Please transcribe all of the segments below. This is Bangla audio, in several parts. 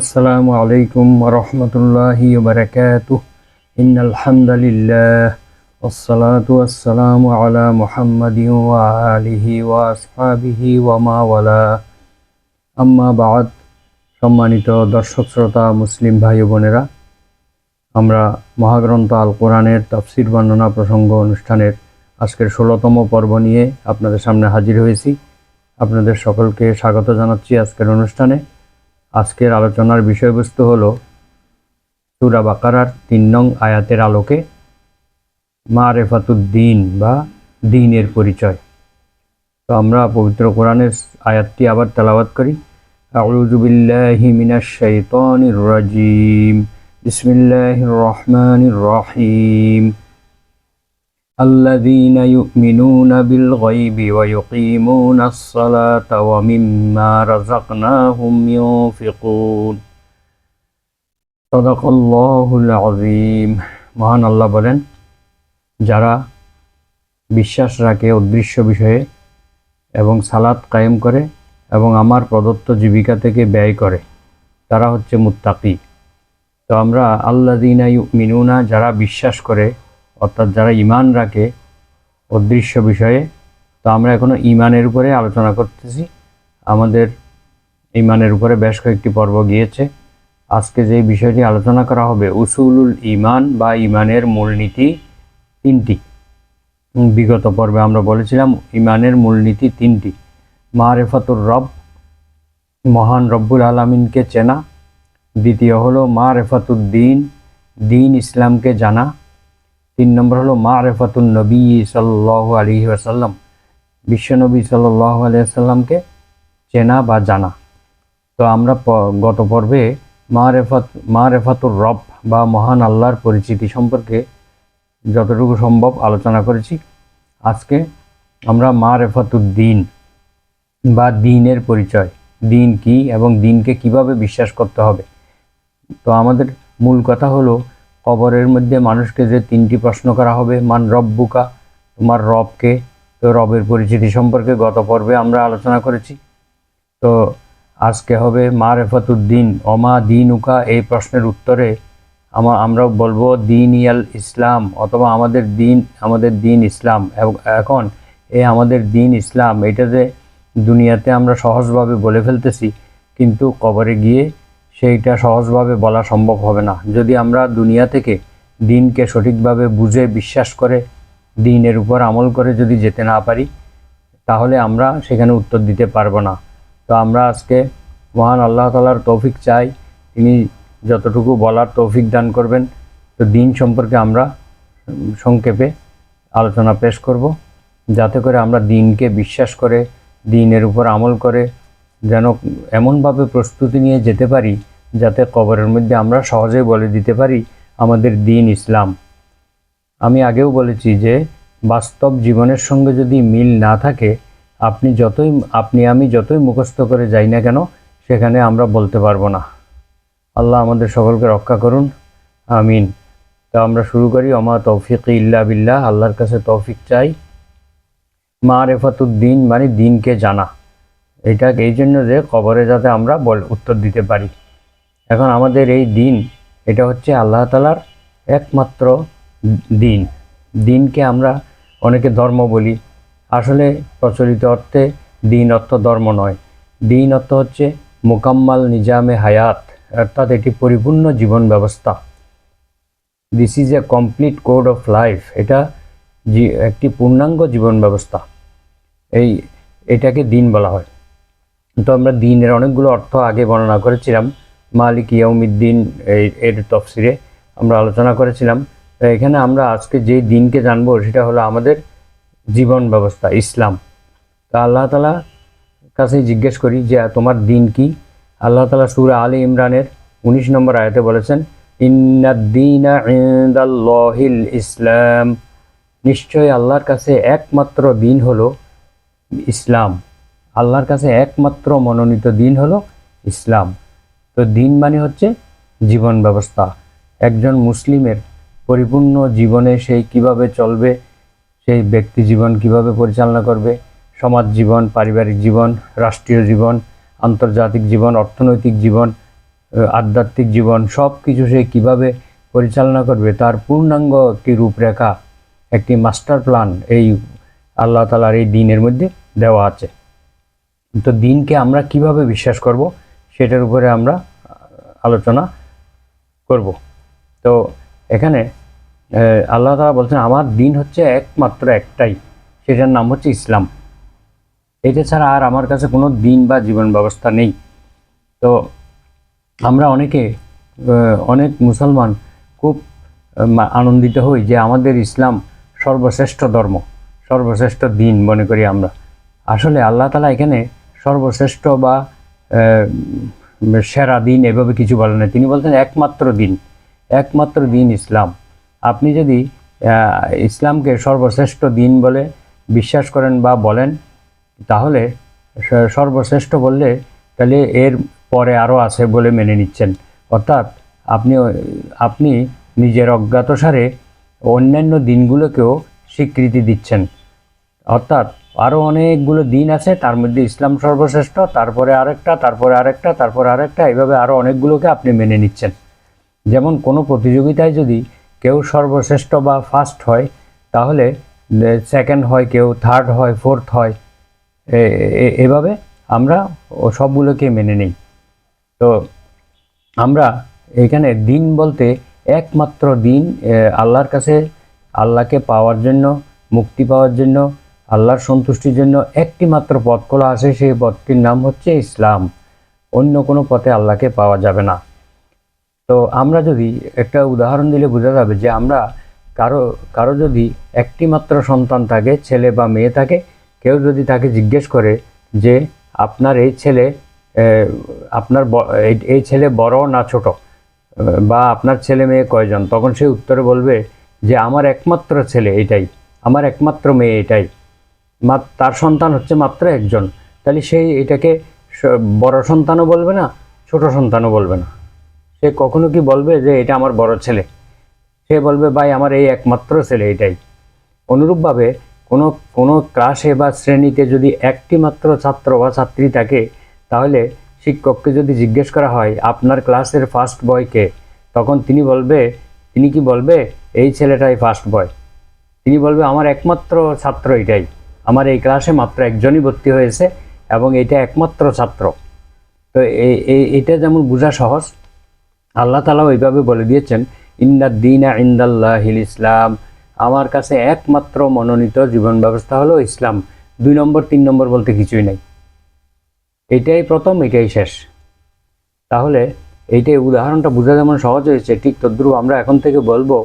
আসসালামু আলাইকুম ওয়া রাহমাতুল্লাহি ওয়া বারাকাতুহু। ইন্নাল হামদালিল্লাহ ওয়াসসালাতু ওয়াসসালামু আলা মুহাম্মাদিন ওয়া আলিহি ওয়া আসহাবিহি ওয়া মা ওয়ালা। আম্মা বা'দ। সম্মানিত দর্শক শ্রোতা মুসলিম ভাই ও বোনেরা, আমরা মহাগ্রন্থ আল কোরআনের তাফসির বর্ণনা প্রসঙ্গ অনুষ্ঠানের আজকের 16তম পর্ব নিয়ে আপনাদের সামনে হাজির হয়েছি। আপনাদের সকলকে স্বাগত জানাচ্ছি আজকের অনুষ্ঠানে। আজকের আলোচনার বিষয়বস্তু হলো সূরা বাকারার 3 নং আয়াতের আলোকে মারেফাতুদ্দিন বা দ্বীনের পরিচয়। তো আমরা পবিত্র কোরআনের আয়াতটি আবার তেলাওয়াত করি। আউযু বিল্লাহি মিনাশ শাইতানির রাজিম। বিসমিল্লাহির রহমানির রহিম। الذين يؤمنون بالغيب ويقيمون الصلاة ومما رزقناهم ينفقون সাদাকাল্লাহুল আযীম। মহান আল্লাহ বলেন, যারা বিশ্বাস রাখে অদৃশ্য বিষয়ে এবং সালাত কায়েম করে এবং আমার প্রদত্ত জীবিকা থেকে ব্যয় করে, তারা হচ্ছে মুত্তাকি। তো আমরা আল্লাযীনা ইউমিনুনা, যারা বিশ্বাস করে অর্থাৎ যারা ঈমান রাখে অদৃশ্য বিষয়ে, তো আমরা এখনো ঈমানের উপরে আলোচনা করতেছি। আমাদের ঈমানের উপরে বেশ কয়েকটি পর্ব গিয়েছে। আজকে যে বিষয়টি আলোচনা করা হবে উসুলুল ঈমান বা ঈমানের মূলনীতি 3টি। বিগত পর্বে আমরা বলেছিলাম ঈমানের মূলনীতি 3টি। মারেফাতুর রব, মহান রব্বুল আলামিনকে চেনা। দ্বিতীয় হলো মারেফাতুদ্দিন, দ্বীন ইসলামকে জানা। 3 নম্বর হলো মারেফাতুন নবী সাল্লাল্লাহু আলাইহি ওয়াসাল্লাম, বিশ্বনবী সাল্লাল্লাহু আলাইহি ওয়াসাল্লামকে চেনা বা জানা। তো আমরা গত পর্বে মারেফাতুর রব বা মহান আল্লাহর পরিচিতি সম্পর্কে যতটুকু সম্ভব আলোচনা করেছি। আজকে আমরা মারেফাতুদ্দিন বা দ্বীনের পরিচয়, দ্বীন কি এবং দ্বীনকে কিভাবে বিশ্বাস করতে হবে। তো আমাদের মূল কথা হলো, কবরের মধ্যে মানুষকে যে 3টি প্রশ্ন করা হবে, মান রব্বুকা, তোমার রবকে। তো রবের পরিচিতি সম্পর্কে গত পর্বে আমরা আলোচনা করেছি। তো আজকে হবে মারেফাতুদ্দিন, অমা দীনুকা। এই প্রশ্নের উত্তরে আমরা বলবো দীন ইয়াল ইসলাম, অথবা আমাদের দিন ইসলাম। এখন আমাদের দিন ইসলাম, এটা যে দুনিয়াতে আমরা সহজভাবে বলে ফেলতেছি, কিন্তু কবরে গিয়ে সেইটা সহজভাবে বলা সম্ভব হবে না। যদি আমরা দুনিয়া থেকে দিনকে সঠিকভাবে বুঝে বিশ্বাস করে দিনের উপর আমল করে যদি যেতে না পারি, তাহলে আমরা সেখানে উত্তর দিতে পারবো না। তো আমরা আজকে মহান আল্লাহ তাআলার তৌফিক চাই, তিনি যতটুকু বলার তৌফিক দান করবেন। তো দিন সম্পর্কে আমরা সংক্ষেপে আলোচনা পেশ করব, যাতে করে আমরা দিনকে বিশ্বাস করে দিনের উপর আমল করে যেন এমনভাবে প্রস্তুতি নিয়ে যেতে পারি, যাতে কবরের মধ্যে আমরা সহজেই বলে দিতে পারি আমাদের দিন ইসলাম। আমি আগেও বলেছি যে বাস্তব জীবনের সঙ্গে যদি মিল না থাকে, আপনি আমি যতই মুখস্থ করে যাই না কেন, সেখানে আমরা বলতে পারবো না। আল্লাহ আমাদের সকলকে রক্ষা করুন, আমিন। তো আমরা শুরু করি। ওমা তৌফিক ইল্লা বিল্লাহ, আল্লাহর কাছে তৌফিক চাই। মারেফাতুদ্দিন মানে দিনকে জানা। এটা এই জন্য যে কবরে যাতে আমরা উত্তর দিতে পারি। এখন আমাদের এই দিন, এটা হচ্ছে আল্লাহ তাআলার একমাত্র দিন। দিনকে আমরা অনেকে ধর্ম বলি, আসলে প্রচলিত অর্থে দিন অর্থ ধর্ম নয়। দিন অর্থ হচ্ছে মুকাম্মাল নিজামে হায়াত, অর্থাৎ এটি পরিপূর্ণ জীবন ব্যবস্থা। This is a complete code of life. এটা একটি পূর্ণাঙ্গ জীবন ব্যবস্থা, এটাকে দিন বলা হয়। তো আমরা দিনের অনেকগুলো অর্থ আগে বর্ণনা করেছিলাম। মালিক ইয়াউমিদ্দিন এর তাফসিরে আমরা আলোচনা করেছিলাম। তো এখানে আমরা আজকে যে দিনকে জানবো, সেটা হলো আমাদের জীবন ব্যবস্থা, ইসলাম। তা আল্লাহ তাআলা কাছে জিজ্ঞেস করি যে তোমার দিন কি। আল্লাহ তাআলা সূরা আলে ইমরানের 19 নম্বর আয়াতে বলেছেন, ইন্নাদ-দীনা ইনদাল্লাহিল ইসলাম, নিশ্চয়ই আল্লাহর কাছে একমাত্র দিন হলো ইসলাম। আল্লাহর কাছে একমাত্র মনোনীত দিন হলো ইসলাম। তো দিন মানে হচ্ছে জীবন ব্যবস্থা। একজন মুসলিমের পরিপূর্ণ জীবনে সেই কিভাবে চলবে, সেই ব্যক্তি জীবন কিভাবে পরিচালনা করবে, সমাজ জীবন, পারিবারিক জীবন, রাষ্ট্রীয় জীবন, আন্তর্জাতিক জীবন, অর্থনৈতিক জীবন, আধ্যাত্মিক জীবন সব কিছু সে কীভাবে পরিচালনা করবে তার পূর্ণাঙ্গ একটি রূপরেখা, একটি মাস্টার প্ল্যান এই আল্লাহ তাআলার এই দিনের মধ্যে দেওয়া আছে। তো দিনকে আমরা কিভাবে বিশ্বাস করব সেটার উপরে আমরা আলোচনা করব। তো এখানে আল্লাহ তাআলা বলছেন আমার দিন হচ্ছে একমাত্র একটাই, সেটার নাম হচ্ছে ইসলাম। এটা ছাড়া আর আমার কাছে কোনো দিন বা জীবন ব্যবস্থা নেই। তো আমরা অনেক মুসলমান খুব আনন্দিত হই যে আমাদের ইসলাম সর্বশ্রেষ্ঠ ধর্ম, সর্বশ্রেষ্ঠ দিন মনে করি আমরা। আসলে আল্লাহ তাআলা এখানে সর্বশ্রেষ্ঠ বা সেরা দিন এভাবে কিছু বলেন না। তিনি বলছেন একমাত্র দিন ইসলাম। আপনি যদি ইসলামকে সর্বশ্রেষ্ঠ দিন বলে বিশ্বাস করেন বা বলেন, তাহলে সর্বশ্রেষ্ঠ বললে তাহলে এর পরে আরও আছে বলে মেনে নিচ্ছেন। অর্থাৎ আপনি নিজের অজ্ঞাতসারে অন্যান্য দিনগুলোকেও স্বীকৃতি দিচ্ছেন। অর্থাৎ আরও অনেকগুলো দিন আছে, তার মধ্যে ইসলাম সর্বশ্রেষ্ঠ, তারপরে আরেকটা, তারপরে আরেকটা, তারপরে আরেকটা, এইভাবে আরও অনেকগুলোকে আপনি মেনে নিচ্ছেন। যেমন কোনো প্রতিযোগিতায় যদি কেউ সর্বশ্রেষ্ঠ বা ফার্স্ট হয়, তাহলে সেকেন্ড হয়, কেউ থার্ড হয়, ফোর্থ হয়, এভাবে আমরা সবগুলোকে মেনে নিই। তো আমরা এখানে দিন বলতে একমাত্র দিন, আল্লাহর কাছে আল্লাহকে পাওয়ার জন্য, মুক্তি পাওয়ার জন্য, আল্লাহর সন্তুষ্টির জন্য একটি মাত্র পথ খোলা আছে, সেই পথটির নাম হচ্ছে ইসলাম। অন্য কোনো পথে আল্লাহকে পাওয়া যাবে না। তো আমরা যদি একটা উদাহরণ দিলে বোঝা যাবে যে আমরা কারো যদি একটি মাত্র সন্তান থাকে, ছেলে বা মেয়ে থাকে, কেউ যদি তাকে জিজ্ঞেস করে যে আপনার এই ছেলে বড় না ছোট, বা আপনার ছেলে মেয়ে কয়জন, তখন সে উত্তরে বলবে যে আমার একমাত্র ছেলে এটাই, আমার একমাত্র মেয়ে এটাই, তার সন্তান হচ্ছে মাত্র একজন। তাহলে সেই এটাকে বড় সন্তানও বলবে না, ছোট সন্তানও বলবে না। সে কখনো কি বলবে যে এটা আমার বড় ছেলে? সে বলবে ভাই আমার এই একমাত্র ছেলে এটাই। অনুরূপভাবে কোনো ক্লাসে বা শ্রেণীতে যদি একটি মাত্র ছাত্র বা ছাত্রী থাকে, তাহলে শিক্ষককে যদি জিজ্ঞেস করা হয় আপনার ক্লাসের ফার্স্ট বয়কে, তখন তিনি কি বলবে? এই ছেলেটাই ফার্স্ট বয়। তিনি বলবে আমার একমাত্র ছাত্র এটাই, আমার এই ক্লাসে মাত্র একজনই ভর্তি হয়েছে এবং এটা একমাত্র ছাত্র। তো এটা যেমন বোঝা সহজ, আল্লাহ তাআলা ওইভাবে বলে দিয়েছেন ইন্নাদ-দীনা ইনদাল্লাহিল ইসলাম, আমার কাছে একমাত্র মনোনীত জীবন ব্যবস্থা হলো ইসলাম। 2 নম্বর 3 নম্বর বলতে কিছুই নাই, এটাই প্রথম, এটাই শেষ। তাহলে এইটাই উদাহরণটা বোঝা যেমন সহজ হয়েছে, ঠিক তদ্রুপ আমরা এখন থেকে বলবো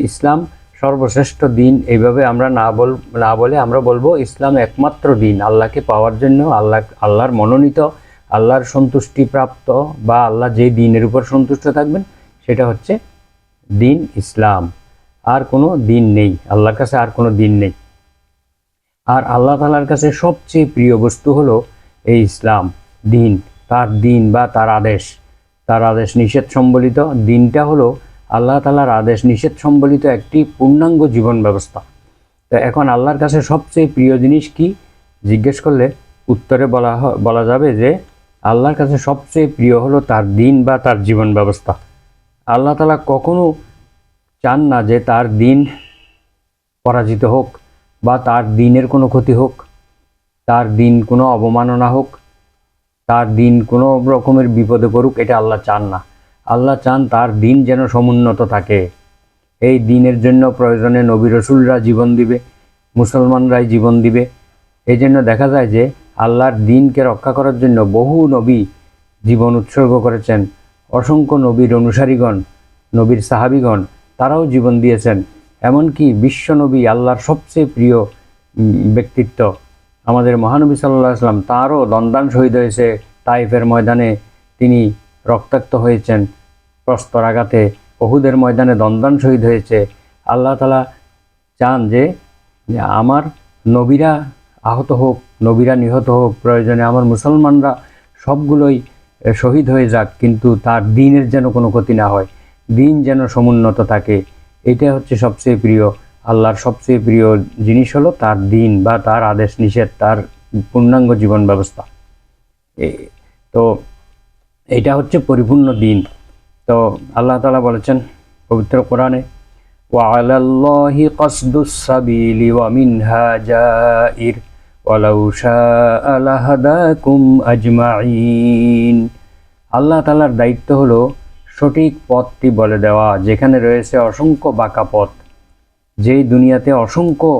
ইসলাম সর্বশ্রেষ্ঠ দিন। এইভাবে আমরা না বলে আমরা বলবো ইসলাম একমাত্র দিন, আল্লাহকে পাওয়ার জন্য, আল্লাহর মনোনীত, আল্লাহর সন্তুষ্টি প্রাপ্ত, বা আল্লাহ যে দিনের উপর সন্তুষ্ট থাকবেন সেটা হচ্ছে দিন ইসলাম। আর কোনো দিন নেই, আল্লাহর কাছে আর কোনো দিন নেই। আর আল্লাহ তাআলার কাছে সবচেয়ে প্রিয় বস্তু হলো এই ইসলাম দিন, তার দিন বা তার আদেশ নিষেধ সম্বলিত দিনটা হলো আল্লাহ তাআলার আদেশ নিষেধ সম্বলিত একটি পূর্ণাঙ্গ জীবন ব্যবস্থা। তো এখন আল্লাহর কাছে সবচেয়ে প্রিয় জিনিস কি জিজ্ঞেস করলে উত্তরে বলা যাবে যে আল্লাহর কাছে সবচেয়ে প্রিয় হলো তার দিন বা তার জীবন ব্যবস্থা। আল্লাহ তাআলা কখনো চান না যে তার দিন পরাজিত হোক, বা তার দিনের কোনো ক্ষতি হোক, তার দিন কোনো অবমাননা হোক, তার দিন কোনো রকমের বিপদে পড়ুক, এটা আল্লাহ চান না। আল্লাহ চান তার দিন যেন সমুন্নত থাকে। এই দিনের জন্য প্রয়োজনে নবী রাসূলরা জীবন দিবে, মুসলমানরাই জীবন দিবে। এই জন্য দেখা যায় যে আল্লাহর দিনকে রক্ষা করার জন্য বহু নবী জীবন উৎসর্গ করেছেন। অসংখ্য নবীর অনুসারীগণ, নবীর সাহাবীগণ, তারাও জীবন দিয়েছেন। এমনকি বিশ্বনবী, আল্লাহর সবচেয়ে প্রিয় ব্যক্তিত্ব আমাদের মহানবী সাল্লাল্লাহু আলাইহি ওয়াসাল্লাম, তারও দন্দান শহীদ হয়েছে তাইফের ময়দানে, তিনি রক্তাক্ত হয়েছেন প্রস্তর আঘাতে। উহুদের ময়দানে দন্দান শহীদ হয়েছে। আল্লাহ তাআলা চান যে আমার নবীরা আহত হোক, নবীরা নিহত হোক, প্রয়োজনে আমার মুসলমানরা সবগুলোই শহীদ হয়ে যাক, কিন্তু তার দিনের যেন কোনো ক্ষতি না হয়, দিন যেন সমুন্নত থাকে। এটা হচ্ছে সবচেয়ে প্রিয়, আল্লাহর সবচেয়ে প্রিয় জিনিস হলো তার দিন বা তার আদেশ নিষেধ, তার পূর্ণাঙ্গ জীবন ব্যবস্থা। তো এটা হচ্ছে পরিপূর্ণ দিন। তো আল্লাহ তাআলা বলেছেন পবিত্র কোরআনে, وعلى الله قصد السبيل ومنها جائر ولو شاء لهداكم أجمعين। আল্লাহ তাআলার দায়িত্ব হলো সঠিক পথটি বলে দেওয়া, যেখানে রয়েছে অসংখ্য বাঁকা পথ। যেই দুনিয়াতে অসংখ্য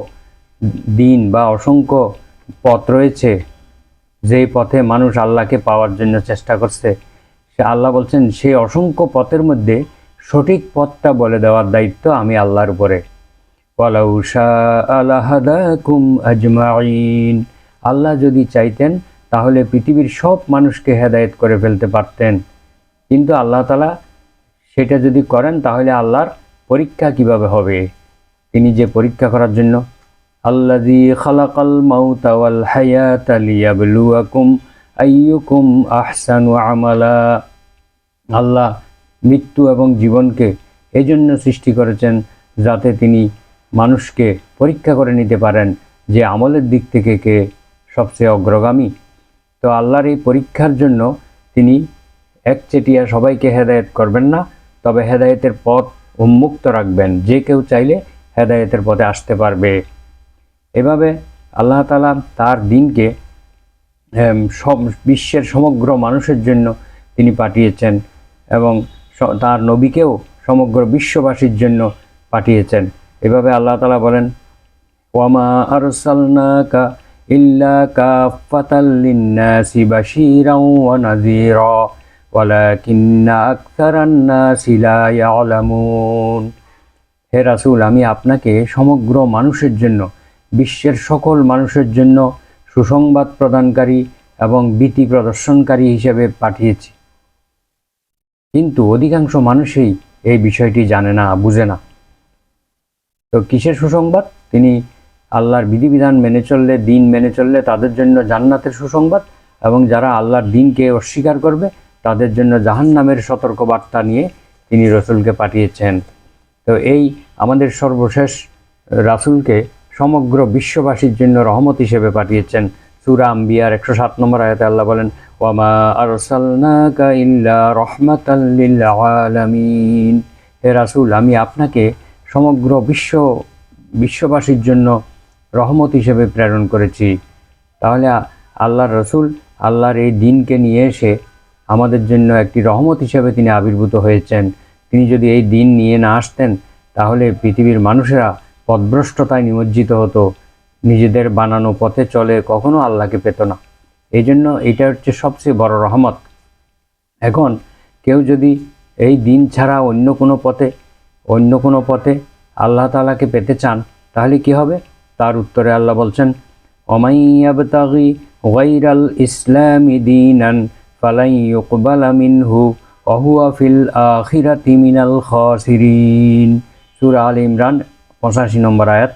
দিন বা অসংখ্য পথ রয়েছে, যেই পথে মানুষ আল্লাহকে পাওয়ার জন্য চেষ্টা করছে, সে আল্লাহ বলছেন সেই অসংখ্য পথের মধ্যে সঠিক পথটা বলে দেওয়ার দায়িত্ব আমি আল্লাহর উপরে। ওয়ালাউ শাআ লাহাদাকুম আজমাইন। আল্লাহ যদি চাইতেন তাহলে পৃথিবীর সব মানুষকে হেদায়েত করে ফেলতে পারতেন, কিন্তু আল্লাহ তাআলা সেটা যদি করেন তাহলে আল্লাহর পরীক্ষা কিভাবে হবে? তিনি যে পরীক্ষা করার জন্য, আল্লাযী খালাকাল মাউতা ওয়াল হায়াতা লিয়াবলুয়াকুম আইয়ুকুম আহসানু আমালা। আল্লাহ মৃত্যু এবং জীবনকে এই জন্য সৃষ্টি করেছেন যাতে তিনি মানুষকে পরীক্ষা করে নিতে পারেন যে আমলের দিক থেকে কে সবচেয়ে অগ্রগামী। তো আল্লাহর এই পরীক্ষার জন্য তিনি একচেটিয়া সবাইকে হেদায়েত করবেন না, তবে হেদায়েতের পথ উন্মুক্ত রাখবেন, যে কেউ চাইলে হেদায়েতের পথে আসতে পারবে। এভাবে আল্লাহ তাআলা তার দিনকে সব বিশ্বের সমগ্র মানুষের জন্য তিনি পাঠিয়েছেন এবং তার নবীকেও সমগ্র বিশ্ববাসীর জন্য পাঠিয়েছেন। এভাবে আল্লাহ তাআলা বলেন, ওয়ামা আরসালনাকা ইল্লা কাফাতাল লিন্নাসি বাশীরাও ওয়া নাযীরা ওয়ালাকিন্না আকতারান নাসি লা ইয়ালামুন। হে রাসূল, আমি আপনাকে সমগ্র মানুষের জন্য, বিশ্বের সকল মানুষের জন্য সুসংবাদ প্রদানকারী এবং ভীতি প্রদর্শনকারী হিসেবে পাঠিয়েছি, কিন্তু অধিকাংশ মানুষই এই বিষয়টি জানে না, বুঝে না। তো কিসের সুসংবাদ? তিনি আল্লাহর বিধিবিধান মেনে চললে, দিন মেনে চললে তাদের জন্য জান্নাতের সুসংবাদ, এবং যারা আল্লাহর দিনকে অস্বীকার করবে তাদের জন্য জাহান্নামের সতর্কবার্তা নিয়ে তিনি রসুলকে পাঠিয়েছেন। তো এই আমাদের সর্বশেষ রাসূলকে সমগ্র বিশ্ববাসীর জন্য রহমত হিসেবে পাঠিয়েছেন। সূরা আম্বিয়ার 107 নম্বর আয়াতে আল্লাহ বলেন, ওয়ামা আরসালনাকা ইল্লা রাহমাতাল লিল আলামিন। হে রাসূল, আমি আপনাকে সমগ্র বিশ্ববাসীর জন্য রহমত হিসেবে প্রেরণ করেছি। তাহলে আল্লাহর রসুল আল্লাহর এই দিনকে নিয়ে এসে আমাদের জন্য একটি রহমত হিসেবে তিনি আবির্ভূত হয়েছেন। তিনি যদি এই দিন নিয়ে না আসতেন তাহলে পৃথিবীর মানুষেরা পথভ্রষ্টতায় নিমজ্জিত হতো, নিজেদের বানানো পথে চলে কখনো আল্লাহকে পেত না। এই জন্য এটা হচ্ছে সবচেয়ে বড় রহমত। এখন কেউ যদি এই দিন ছাড়া অন্য কোনো পথে আল্লাহ তাআলাকে পেতে চান তাহলে কি হবে? তার উত্তরে আল্লাহ বলছেন, ওমাই ইয়াবতাগি গায়রাল ইসলামি দীনান ফালাই ইউকবালা মিনহু ওয়া হুয়া ফিল আখিরাতি মিনাল খাসিরিন। সূরা আল ইমরান 85 নম্বর আয়াত।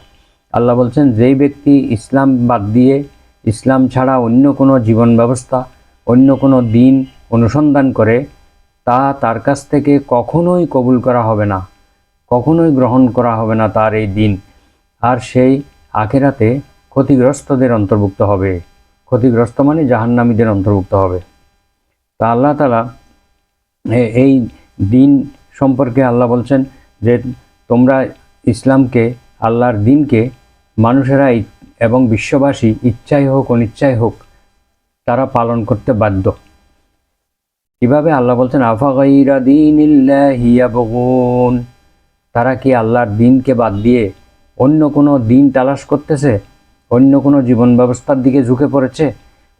আল্লাহ বলছেন, যেই ব্যক্তি ইসলাম বাদ দিয়ে, ইসলাম ছাড়া অন্য কোনো জীবন ব্যবস্থা, অন্য কোনো দিন অনুসন্ধান করে, তা তার কাছ থেকে কখনোই কবুল করা হবে না, কখনোই গ্রহণ করা হবে না তার এই দিন। আর সেই আখিরাতে ক্ষতিগ্রস্তদের অন্তর্ভুক্ত হবে। ক্ষতিগ্রস্ত মানে জাহান্নামীদের অন্তর্ভুক্ত হবে। তা আল্লাহ তাআলা এই দিন সম্পর্কে আল্লাহ বলছেন যে তোমরা ইসলামকে, আল্লাহর দিনকে মানুষেরা এবং বিশ্ববাসী ইচ্ছাই হোক অনিচ্ছাই হোক তারা পালন করতে বাধ্য। কিভাবে? আল্লাহ বলছেন, আফা গায়রা দীনিল্লাহি ইয়াবগুন। তারা কি আল্লাহর দিনকে বাদ দিয়ে অন্য কোনো দিন তালাশ করতেছে, অন্য কোনো জীবন ব্যবস্থার দিকে ঝুঁকে পড়েছে?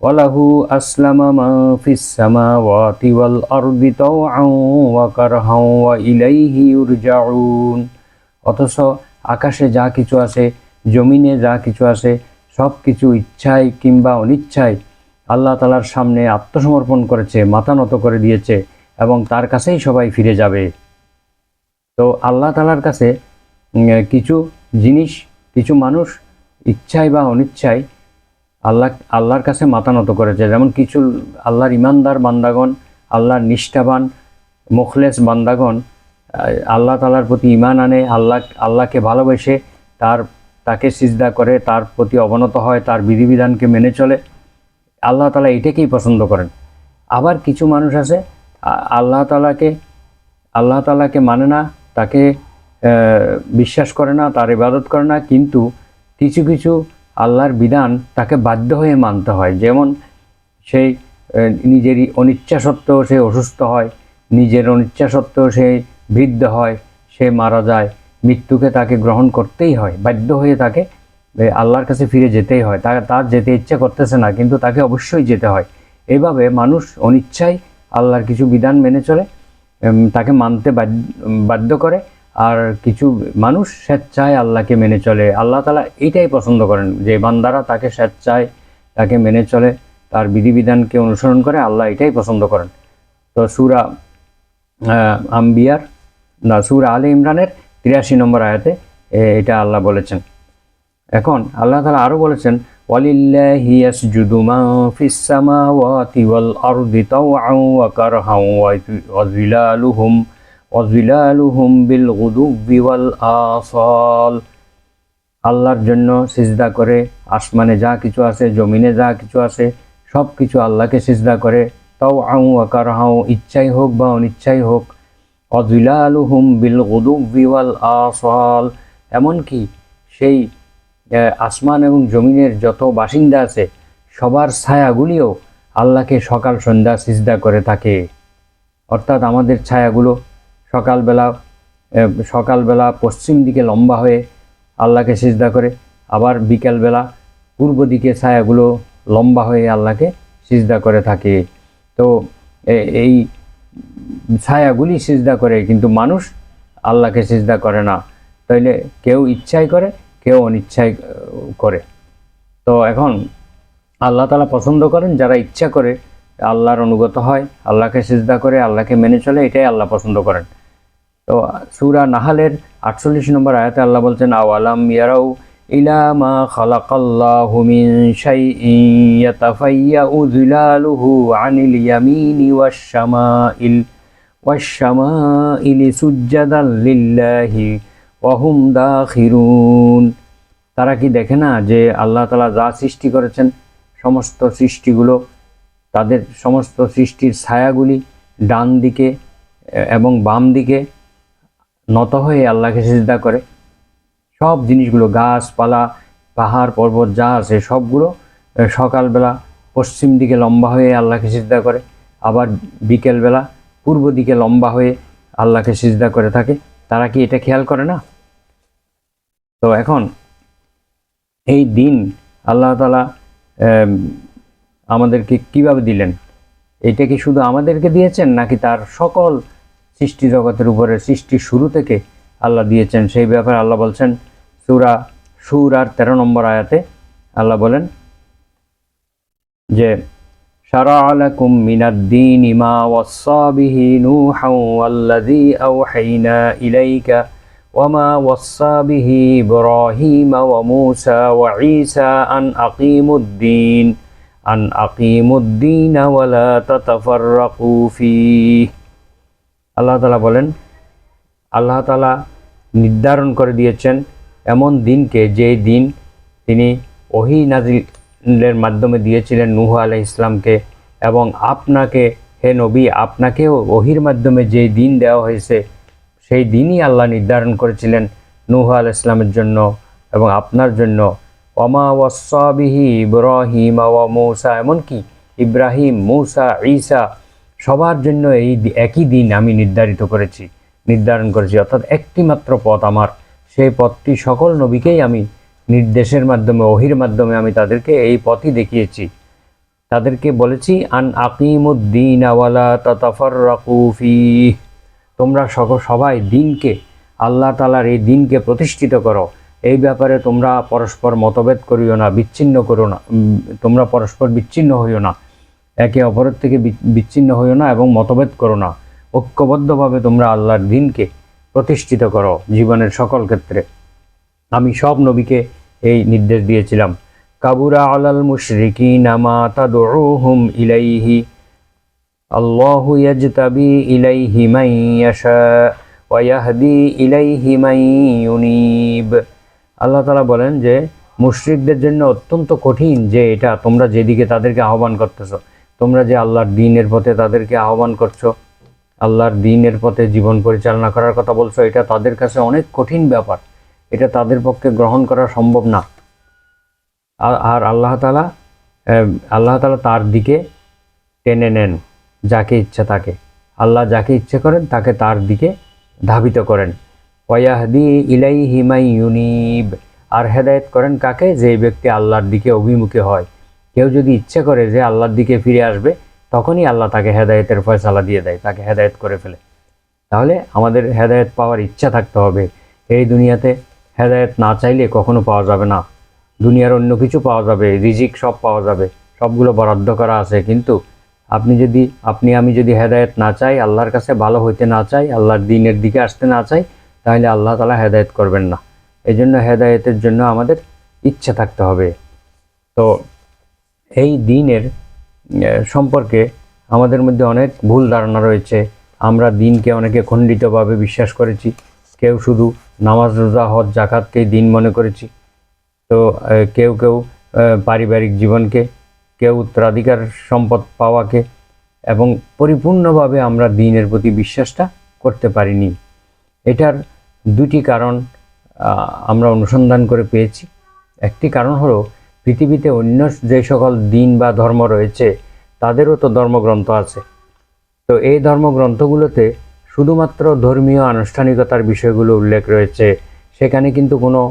ওয়ালাহু আসলামা মা ফিস সামাওয়াতি ওয়াল আরদি তাওআন ওয়া কারহান ওয়া ইলাইহি ইউরজাউন। অথচ আকাশে যা কিছু আছে, জমিনে যা কিছু আছে, সব কিছু ইচ্ছায় কিংবা অনিচ্ছায় আল্লাহ তাআলার সামনে আত্মসমর্পণ করেছে, মাথা নত করে দিয়েছে, এবং তার কাছেই সবাই ফিরে যাবে। তো আল্লাহ তাআলার কাছে কিছু জিনিস, কিছু মানুষ ইচ্ছায় বা অনিচ্ছায় আল্লাহর কাছে মাথা নত করেছে। যেমন কিছু আল্লাহর ইমানদার বান্দাগণ, আল্লাহর নিষ্ঠাবান মুখলেস বান্দাগণ আল্লাহ তাআলার প্রতি ঈমান আনে, আল্লাহকে ভালোবেসে তাকে সিজদা করে, তার প্রতি অবনত হয়, তার বিধিবিধানকে মেনে চলে। আল্লাহ তাআলা এটাকেই পছন্দ করেন। আবার কিছু মানুষ আছে আল্লাহ তাআলাকে মানে না, তাকে বিশ্বাস করে না, তার ইবাদত করে না, কিন্তু কিছু কিছু আল্লাহর বিধান তাকে বাধ্য হয়ে মানতে হয়। যেমন সেই নিজেরই অনিচ্ছা সত্ত্বেও সে অসুস্থ হয়, নিজের অনিচ্ছা সত্ত্বেও সে বৃদ্ধ হয়, সে মারা যায়, মৃত্যুকে তাকে গ্রহণ করতেই হয়, বাধ্য হয়ে তাকে আল্লাহর কাছে ফিরে যেতেই হয়। তার যেতে ইচ্ছা করতেছে না, কিন্তু তাকে অবশ্যই যেতে হয়। এইভাবে মানুষ অনিচ্ছায় আল্লাহর কিছু বিধান মেনে চলে, তাকে মানতে বাধ্য করে, আর কিছু মানুষ স্বেচ্ছায় আল্লাহকে মেনে চলে। আল্লাহ তাআলা এইটাই পছন্দ করেন, যে বান্দারা তাকে স্বেচ্ছায় তাকে মেনে চলে, তার বিধিবিধানকে অনুসরণ করে। আল্লাহ এটাই পছন্দ করেন। তো সূরা সূরা আলে ইমরানের 83 নম্বর আয়াতে এটা আল্লাহ বলেছেন। এখন আল্লাহ তাআলা আরও বলেছেন, ওয়ালিল্লাহি ইয়াসজুদু মা ফিস সামাওয়াতি ওয়াল আরদি তাওআন ওয়া কারহান ওয়া জিলালুহুম বিল গুদুব্বি ওয়াল আসাল। আল্লাহর জন্য সিজদা করে আসমানে যা কিছু আছে, জমিনে যা কিছু আছে, সব কিছু আল্লাহকে সিজদা করে, তাওআন ওয়া কারহান, ইচ্ছাই হোক বা অনিচ্ছাই হোক, ওয়া জিলালুহুম বিল গুদুব্বি ওয়াল আসাল, এমনকি সেই আসমান এবং জমিনের যত বাসিন্দা আছে সবার ছায়াগুলিও আল্লাহকে সকাল সন্ধ্যা সিজদা করে থাকে। অর্থাৎ আমাদের ছায়াগুলো সকালবেলা পশ্চিম দিকে লম্বা হয়ে আল্লাহকে সিজদা করে, আবার বিকেলবেলা পূর্ব দিকে ছায়াগুলো লম্বা হয়ে আল্লাহকে সিজদা করে থাকে। তো এই ছায়াগুলি সিজদা করে, কিন্তু মানুষ আল্লাহকে সিজদা করে না। তাইলে কেউ ইচ্ছাই করে, কেউ অনিচ্ছায় করে। তো এখন আল্লাহ তাআলা পছন্দ করেন যারা ইচ্ছা করে আল্লাহর অনুগত হয়, আল্লাহকে সিজদা করে, আল্লাহকে মেনে চলে, এটাই আল্লাহ পছন্দ করেন। তো সূরা নাহালের 48 নম্বর আয়াতে আল্লাহ বলছেন, আওয়ালাম ইয়ারাউ ইলা মা খালাকাল্লাহু মিন শাইইন ইয়াতাফাইয়াউ যিলালুহু আনিল ইয়ামিনি ওয়াশ-শামাইলি সুজদান লিল্লাহি ওয়া হুম দাখিরুন। তারা কি দেখে না যে আল্লাহ তাআলা যা সৃষ্টি করেছেন, সমস্ত সৃষ্টিগুলো, তাদের সমস্ত সৃষ্টির ছায়াগুলি ডান দিকে এবং বাম দিকে নত হয়ে আল্লাহকে সিজদা করে। সব জিনিসগুলো, গাছপালা, পাহাড় পর্বত যা আছে সবগুলো সকালবেলা পশ্চিম দিকে লম্বা হয়ে আল্লাহকে সিজদা করে, আবার বিকেলবেলা পূর্ব দিকে লম্বা হয়ে আল্লাহকে সিজদা করে থাকে। তারা কি এটা খেয়াল করে না? তো এখন এই দিন আল্লাহ তাআলা আমাদেরকে কিভাবে দিলেন? এটা কি শুধু আমাদেরকে দিয়েছেন, নাকি তার সকল সৃষ্টি জগতের উপরে সৃষ্টির শুরু থেকে আল্লাহ দিয়েছেন? সেই ব্যাপারে আল্লাহ বলছেন সূরা শুরার 13 নম্বর আয়াতে আল্লাহ বলেন যে, শারা'a লাকুম মিনাদ-দীনি মা ওয়াসসা বিহি নূহান ওয়াল্লাযী আওহাইনা ইলাইকা ওয়া মা ওয়াসসা বিহি ইব্রাহীমা ওয়া মূসা ওয়া ঈসা আন আকিমুদ্দীন ওয়া লা তাতাফাররাকু ফীহি। আল্লাহ তাআলা বলেন, আল্লাহ তাআলা নির্ধারণ করে দিয়েছেন এমন দিনকে, যে দিন তিনি ওহী নাজিলের মাধ্যমে দিয়েছিলেন নূহ আলাইহিস সালামকে, এবং আপনাকে হে নবী, আপনাকেও ওহীর মাধ্যমে যে দিন দেওয়া হয়েছে সেই দিনই আল্লাহ নির্ধারণ করেছিলেন নূহ আলাইহিস সালামের জন্য এবং আপনার জন্য। ওয়ামা ওয়াসসা বিহি ইব্রাহিম ওয়া মূসা, এমনকি ইব্রাহিম, মূসা, ঈসা সবার জন্য এই একই দিন আমি নির্ধারণ করেছি। অর্থাৎ একটি মাত্র পথ আমার, সেই পথটি সকল নবীকেই আমি নির্দেশের মাধ্যমে, ওহীর মাধ্যমে আমি তাদেরকে এই পথই দেখিয়েছি। তাদেরকে বলেছি আন আকিমুদ্দীন ওয়া লা তাতাফাররাকু ফীহি, তোমরা সবাই দিনকে, আল্লাহ তাআলার এই দিনকে প্রতিষ্ঠিত করো। এই ব্যাপারে তোমরা পরস্পর মতভেদ করিও না, তোমরা পরস্পর বিচ্ছিন্ন হইও না, একে অপরের থেকে বিচ্ছিন্ন হইও না এবং মতভেদ করো না। ঐক্যবদ্ধভাবে তোমরা আল্লাহর দিনকে প্রতিষ্ঠিত করো জীবনের সকল ক্ষেত্রে। আমি সব নবীকে এই নির্দেশ দিয়েছিলাম। কাবুরা আলাল মুশরিকিনা মা তাদউহুম ইলাইহি আল্লাহু ইয়াজতাবি ইলাইহি মান ইয়াশা ওয়া ইয়াহদি ইলাইহি মান ইউনিব। আল্লাহ তাআলা বলেন যে মুশরিকদের জন্য অত্যন্ত কঠিন যে এটা, তোমরা যেদিকে তাদেরকে আহ্বান করতেছো, তোমরা যে আল্লাহর দ্বীনের পথে তাদেরকে আহ্বান করছো, আল্লাহর দ্বীনের পথে জীবন পরিচালনা করার কথা বলছো, এটা তাদের কাছে অনেক কঠিন ব্যাপার, এটা তাদের পক্ষে গ্রহণ করা সম্ভব না। আর আল্লাহ তাআলা তার দিকে টেনে নেন যাকে ইচ্ছা তাকে। আল্লাহ যাকে ইচ্ছে করেন তাকে তার দিকে ধাবিত করেন। ওয়াহদি ইলাইহি মাই ইউনিব, আর হেদায়েত করেন কাকে? যে ব্যক্তি আল্লাহর দিকে অভিমুখী হয়। কেউ যদি ইচ্ছে করে যে আল্লাহর দিকে ফিরে আসবে, তখনই আল্লাহ তাকে হেদায়েতের ফয়সালা দিয়ে দেয়, তাকে হেদায়েত করে ফেলে। তাহলে আমাদের হেদায়েত পাওয়ার ইচ্ছা থাকতে হবে। এই দুনিয়াতে হেদায়েত না চাইলে কখনো পাওয়া যাবে না। দুনিয়ার অন্য কিছু পাওয়া যাবে, রিজিক সব পাওয়া যাবে, সবগুলো বরাদ্দ করা আছে, কিন্তু আমি যদি হেদায়েত না চাই, আল্লাহর কাছে ভালো হইতে না চাই, আল্লাহর দ্বীনের দিকে আসতে না চাই, তাহলে আল্লাহ তাআলা হেদায়েত করবেন না। এই জন্য হেদায়েতের জন্য আমাদের ইচ্ছা থাকতে হবে। তো এই দ্বীনের সম্পর্কে আমাদের মধ্যে অনেক ভুল ধারণা রয়েছে। আমরা দ্বীনকে অনেকে খণ্ডিতভাবে বিশ্বাস করেছি। কেউ শুধু নামাজ, রোজা, হজ, জাকাতকেই দ্বীন মনে করেছি। তো কেউ পারিবারিক জীবনকে, কেউ উত্তরাধিকার সম্পদ পাওয়াকে, এবং পরিপূর্ণভাবে আমরা দ্বীনের প্রতি বিশ্বাসটা করতে পারিনি। এটার দুটি কারণ আমরা অনুসন্ধান করে পেয়েছি। একটি কারণ হলো, পৃথিবীতে অন্য যে সকল দ্বীন বা ধর্ম রয়েছে তাদেরও তো ধর্মগ্রন্থ আছে। তো এই ধর্মগ্রন্থগুলোতে শুধুমাত্র ধর্মীয় আনুষ্ঠানিকতার বিষয়গুলো উল্লেখ রয়েছে। সেখানে কিন্তু কোনো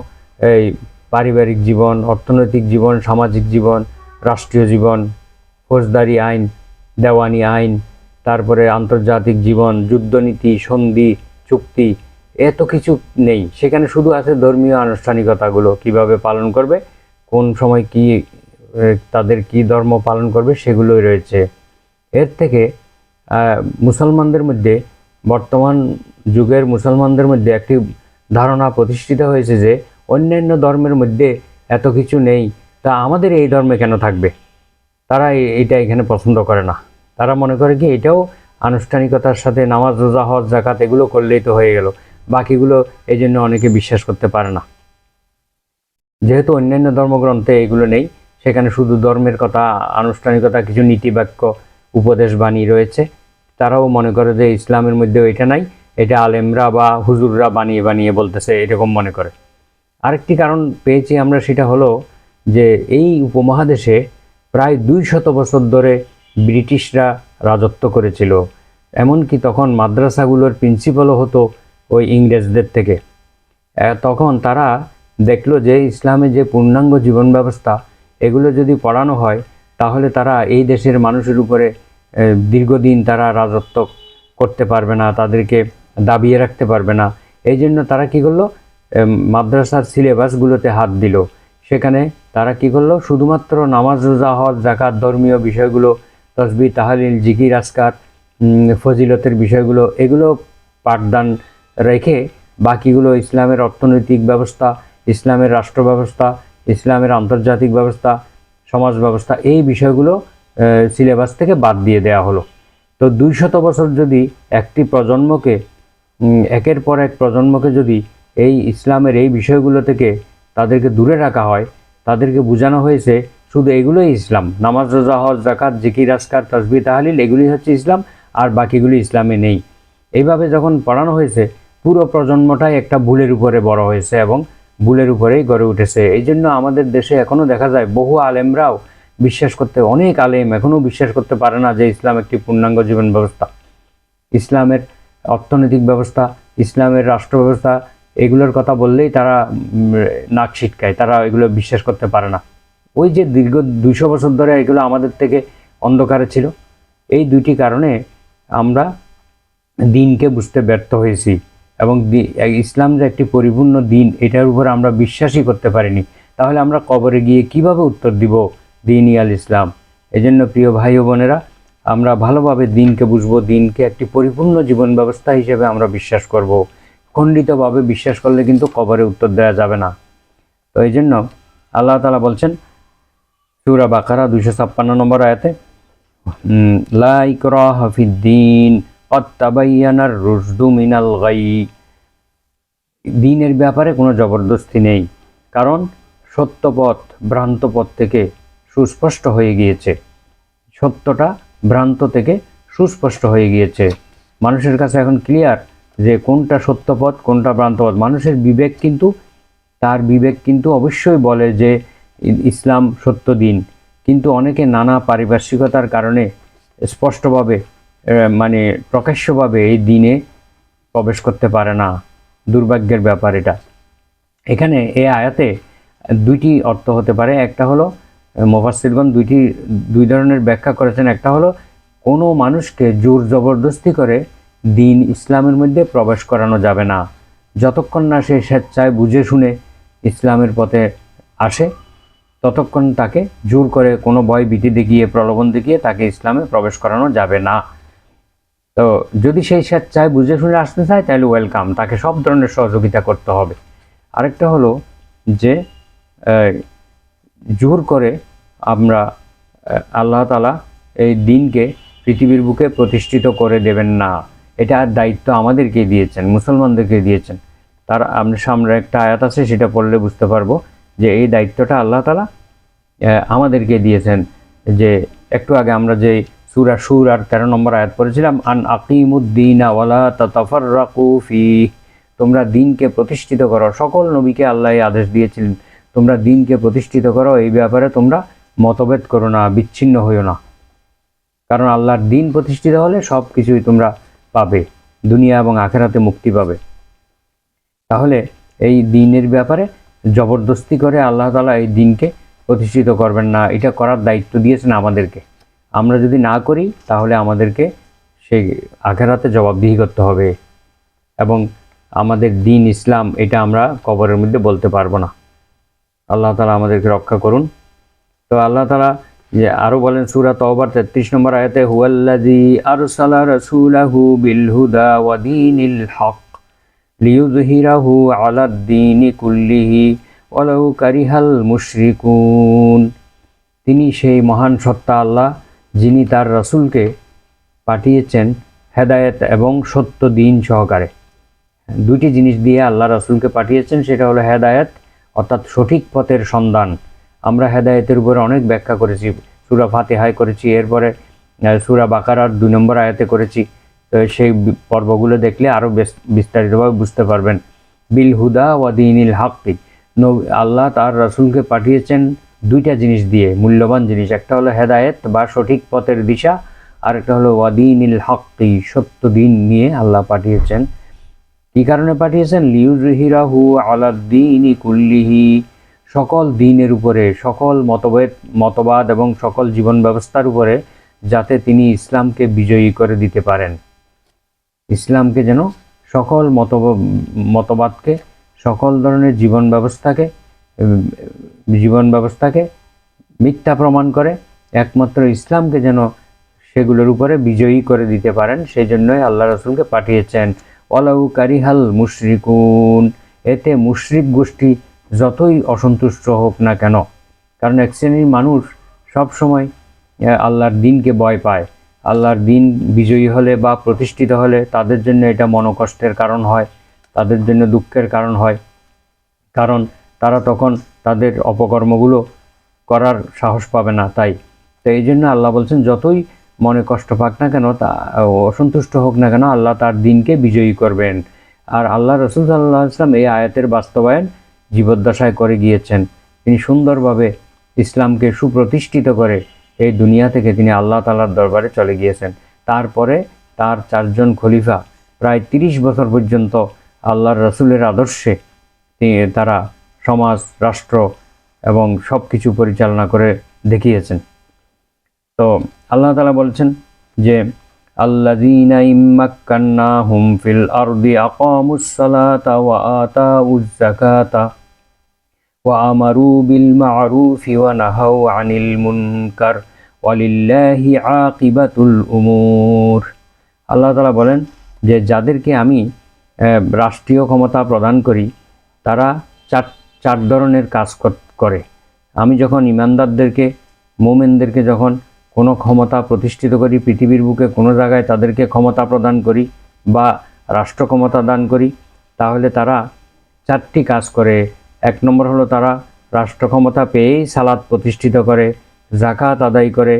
এই পারিবারিক জীবন, অর্থনৈতিক জীবন, সামাজিক জীবন, রাষ্ট্রীয় জীবন, ফৌজদারি আইন, দেওয়ানি আইন, তারপরে আন্তর্জাতিক জীবন, যুদ্ধনীতি, সন্ধি, চুক্তি, এত কিছু নেই। সেখানে শুধু আছে ধর্মীয় আনুষ্ঠানিকতাগুলো, কিভাবে পালন করবে, কোন সময় কি তাদের কি ধর্ম পালন করবে, সেগুলোই রয়েছে। এর থেকে মুসলমানদের মধ্যে, বর্তমান যুগের মুসলমানদের মধ্যে একটি ধারণা প্রতিষ্ঠিত হয়েছে যে অন্যান্য ধর্মের মধ্যে এত কিছু নেই, তা আমাদের এই ধর্মে কেন থাকবে। তারা এইটা এখানে পছন্দ করে না। তারা মনে করে কি এটাও আনুষ্ঠানিকতার সাথে নামাজ, রোজা, হজ, জাকাত এগুলো করলেই তো হয়ে গেল, বাকিগুলো এই জন্য অনেকে বিশ্বাস করতে পারে না। যেহেতু অন্যান্য ধর্মগ্রন্থে এগুলো নেই, সেখানে শুধু ধর্মের কথা, আনুষ্ঠানিকতা, কিছু নীতিবাক্য, উপদেশ বাণী রয়েছে, তারাও মনে করে যে ইসলামের মধ্যেও এটা নাই, এটা আলেমরা বা হুজুররা বানিয়ে বানিয়ে বলতেছে, এরকম মনে করে। আরেকটি কারণ পেয়েছি আমরা, সেটা হলো যে এই উপমহাদেশে প্রায় 200 বছর ধরে ব্রিটিশরা রাজত্ব করেছিল। এমনকি তখন মাদ্রাসাগুলোর প্রিন্সিপালও হতো ওই ইংরেজদের থেকে। তখন তারা দেখলো যে ইসলামে যে পূর্ণাঙ্গ জীবন ব্যবস্থা, এগুলো যদি পড়ানো হয়, তাহলে তারা এই দেশের মানুষের উপরে দীর্ঘদিন তারা রাজত্ব করতে পারবে না, তাদেরকে দাবিয়ে রাখতে পারবে না। এই জন্য তারা কী করলো, মাদ্রাসার সিলেবাসগুলোতে হাত দিল। সেখানে তারা কী করলো, শুধুমাত্র নামাজ, রোজা, হজ, জাকাত, ধর্মীয় বিষয়গুলো, তসবিহ, তাহলিল, জিকির, আজকার, ফজিলতের বিষয়গুলো, এগুলো পাঠদান রেখে বাকিগুলো ইসলামের অর্থনৈতিক ব্যবস্থা, ইসলামের রাষ্ট্র ব্যবস্থা, ইসলামের আন্তর্জাতিক ব্যবস্থা, সমাজ ব্যবস্থা, এই বিষয়গুলো সিলেবাস থেকে বাদ দিয়ে দেওয়া হলো। তো 200 বছর যদি একটি প্রজন্মকে, একের পর এক প্রজন্মকে যদি এই ইসলামের এই বিষয়গুলো থেকে তাদেরকে দূরে রাখা হয়, তাদেরকে বোঝানো হয়েছে শুধু এগুলোই ইসলাম, নামাজ, রোজা, হজ, জাকাত, জিকির, আজকার, তাসবিহ, তাহলিল, এগুলি হচ্ছে ইসলাম, আর বাকিগুলি ইসলামে নেই। এইভাবে যখন পড়ানো হয়েছে, পুরো প্রজন্মটাই একটা ভুলের উপরে বড় হয়েছে এবং ভুলের উপরেই গড়ে উঠেছে। এই জন্য আমাদের দেশে এখনও দেখা যায় বহু আলেমরাও অনেক আলেম এখনও বিশ্বাস করতে পারে না যে ইসলাম একটি পূর্ণাঙ্গ জীবন ব্যবস্থা, ইসলামের অর্থনৈতিক ব্যবস্থা, ইসলামের রাষ্ট্র ব্যবস্থা, এগুলোর কথা বললেই তারা নাক ছিটকায়, তারা এগুলো বিশ্বাস করতে পারে না। ওই যে দীর্ঘ 200 বছর ধরে এগুলো আমাদের থেকে অন্ধকারে ছিল। এই দুটি কারণে আমরা দ্বীনকে বুঝতে ব্যর্থ হয়েছি, এবং ইসলাম যে একটি পরিপূর্ণ দ্বীন, এটার উপর আমরা বিশ্বাসই করতে পারিনি। তাহলে আমরা কবরে গিয়ে কিভাবে উত্তর দিব দ্বীনই আল ইসলাম? এজন্য প্রিয় ভাই ও বোনেরা, আমরা ভালোভাবে দ্বীনকে বুঝবো, দ্বীনকে একটি পরিপূর্ণ জীবন ব্যবস্থা হিসেবে আমরা বিশ্বাস করব। খণ্ডিতভাবে বিশ্বাস করলে কিন্তু কবরে উত্তর দেওয়া যাবে না। তো এই জন্য আল্লাহ তাআলা বলছেন সূরা বাকারা 256 নম্বর আয়াতে, লা ইকরাহা ফিদ্দীন ক্বাদ তাবায়্যানার রুশদু মিনাল গাই। দ্বীনের ব্যাপারে কোনো জবরদস্তি নেই, কারণ সত্য পথ ভ্রান্ত পথ থেকে সুস্পষ্ট হয়ে গিয়েছে। সত্যটা ভ্রান্ত থেকে সুস্পষ্ট হয়ে গিয়েছে। মানুষের কাছে এখন ক্লিয়ার যে কোনটা সত্য পথ কোনটা ভ্রান্ত পথ। মানুষের বিবেক কিন্তু অবশ্যই বলে যে ইসলাম সত্য দিন, কিন্তু অনেকে নানা পারিপার্শ্বিকতার কারণে স্পষ্টভাবে মানে প্রকাশ্যভাবে এই দিনে প্রবেশ করতে পারে না। দুর্ভাগ্যের ব্যাপার এটা। এখানে এই আয়াতে দুইটি অর্থ হতে পারে। একটা হলো মুফাসসিরগণ দুই ধরনের ব্যাখ্যা করেছেন। একটা হলো কোনো মানুষকে জোর জবরদস্তি করে দিন ইসলামের মধ্যে প্রবেশ করানো যাবে না, যতক্ষণ না সে স্বেচ্ছায় বুঝে শুনে ইসলামের পথে আসে ততক্ষণ তাকে জোর করে কোনো ভয় ভীতি দেখিয়ে প্রলোভন দেখিয়ে তাকে ইসলামে প্রবেশ করানো যাবে না। তো যদি সেই স্বেচ্ছায় বুঝে শুনে আসতে চায় তাহলে ওয়েলকাম, তাকে সব ধরনের সহযোগিতা করতে হবে। আরেকটা হলো যে জোর করে আমরা আল্লাহ তাআলা এই দিনকে পৃথিবীর বুকে প্রতিষ্ঠিত করে দেবেন না, এটা দায়িত্ব আমাদেরকে দিয়েছেন, মুসলমানদেরকে দিয়েছেন। তার আমরা সামনে একটা আয়াত আছে, সেটা পড়লে বুঝতে পারবো যে এই দায়িত্বটা আল্লাহ তাআলা আমাদেরকে দিয়েছেন। যে একটু আগে আমরা যে সূরা শুরার 13 নম্বর আয়াত পড়েছিলাম, আন আকিমুদ্দিনা ওয়ালা তাতাফাররাকু ফি, তোমরা দিনকে প্রতিষ্ঠিত করো। সকল নবীকে আল্লাহ আদেশ দিয়েছিলেন তোমরা দিনকে প্রতিষ্ঠিত করো, এই ব্যাপারে তোমরা মতভেদ করো না, বিচ্ছিন্ন হইও না। কারণ আল্লাহর দিন প্রতিষ্ঠিত হলে সব কিছুই তোমরা পাবে, দুনিয়া এবং আখেরাতে মুক্তি পাবে। তাহলে এই দিনের ব্যাপারে জবরদস্তি করে আল্লাহ তাআলা এই দিনকে প্রতিষ্ঠিত করবেন না, এটা করার দায়িত্ব দিয়েছেন আমাদেরকে। আমরা যদি না করি তাহলে আমাদেরকে সেই আখেরাতে জবাবদিহি করতে হবে, এবং আমাদের দিন ইসলাম এটা আমরা কবরের মধ্যে বলতে পারবো না। আল্লাহ তাআলা আমাদেরকে রক্ষা করুন। তো আল্লাহ তাআলা যে আরো বলেন সূরা তওবার 33 নম্বর আয়াতে, হুয়াল্লাযী আরসালা রাসূলাহু বিল হুদা ওয়া দীনিল হক লিইয়ুযহিরাহু আলাদ দীনি কুল্লিহি ওয়ালাউ কারিহাল মুশরিকুন। তিনি সেই মহান সত্তা আল্লাহ যিনি তার রাসূলকে পাঠিয়েছেন হেদায়েত এবং সত্য দিন সহকারে। দুটি জিনিস দিয়ে আল্লাহ রাসূলকে পাঠিয়েছেন, সেটা হলো হেদায়েত অর্থাৎ সঠিক পথের সন্ধান। আমরা হেদায়েতের উপরে অনেক ব্যাখ্যা করেছি, সূরা ফাতিহায় করেছি, এরপরে সূরা বাকারার 2 নম্বর আয়াতে করেছি। তো সেই পর্বগুলো দেখলে আরও বিস্তারিতভাবে বুঝতে পারবেন। বিল হুদা ওয়া দীনিল হক, আল্লাহ তার রাসূলকে পাঠিয়েছেন দুইটা জিনিস দিয়ে, মূল্যবান জিনিস। একটা হলো হেদায়েত বা সঠিক পথের দিশা, আর একটা হলো ওয়া দীনিল হক, সত্য দিন নিয়ে আল্লাহ পাঠিয়েছেন। কী কারণে পাঠিয়েছেন? লিইয়ুযহিরাহু আলাদ দীনি কুল্লিহি, সকল দিনের উপরে, সকল মতবাদ এবং সকল জীবন ব্যবস্থার উপরে, যাতে তিনি ইসলামকে বিজয়ী করে দিতে পারেন। ইসলামকে যেন সকল মতবাদকে, সকল ধরনের জীবন ব্যবস্থাকে মিথ্যা প্রমাণ করে একমাত্র ইসলামকে যেন সেগুলোর উপরে বিজয়ী করে দিতে পারেন, সেই জন্যই আল্লাহ রাসূলকে পাঠিয়েছেন। ওয়ালাউ কারিহাল মুশরিকুন, এতে মুশরিক গোষ্ঠী যতই অসন্তুষ্ট হোক না কেন। কারণ এক শ্রেণীর মানুষ সব সময় আল্লাহর দিনকে ভয় পায়। আল্লাহর দিন বিজয়ী হলে বা প্রতিষ্ঠিত হলে তাদের জন্য এটা মনোকষ্টের কারণ হয়, তাদের জন্য দুঃখের কারণ হয়, কারণ তারা তখন তাদের অপকর্মগুলো করার সাহস পাবে না। তাই তো এই জন্য আল্লাহ বলছেন যতই মনে কষ্ট পাক না কেন, তা অসন্তুষ্ট হোক না কেন, আল্লাহ তার দিনকে বিজয়ী করবেন। আর আল্লাহ রাসূল সাল্লাল্লাহু আলাইহি ওয়াসাল্লাম এই আয়াতের বাস্তবায়ন জীবদ্দশায় করে গিয়েছেন। তিনি সুন্দরভাবে ইসলামকে সুপ্রতিষ্ঠিত করে এই দুনিয়া থেকে তিনি আল্লাহ তাআলার দরবারে চলে গিয়েছেন। তারপরে তার 4 জন খলিফা প্রায় 30 বছর পর্যন্ত আল্লাহর রাসূলের আদর্শে তারা সমাজ, রাষ্ট্র এবং সব কিছু পরিচালনা করে দেখিয়েছেন। তো আল্লাহ তাআলা বলছেন যে আল্লাযীনা ইম্মাক্কান্নাহুম ফিল আরদি আকামুস সালাতা ওয়া আতাউয যাকাতা ওয়া আমারু বিল মা'রুফি ওয়া নাহাউ আনিল মুনকার ওয়ালিল্লাহি আকিবাতুল উমুর। আল্লাহ তাআলা বলেন যে যাদেরকে আমি রাষ্ট্রীয় ক্ষমতা প্রদান করি তারা চার ধরনের কাজ করে। আমি যখন ইমানদারদেরকে, মুমিনদেরকে যখন কোনো ক্ষমতা প্রতিষ্ঠিত করি, পৃথিবীর বুকে কোনো জায়গায় তাদেরকে ক্ষমতা প্রদান করি বা রাষ্ট্র ক্ষমতা দান করি, তাহলে তারা 4টি কাজ করে। 1 নম্বর হলো তারা রাষ্ট্র ক্ষমতা পেয়েই সালাত প্রতিষ্ঠিত করে, যাকাত আদায় করে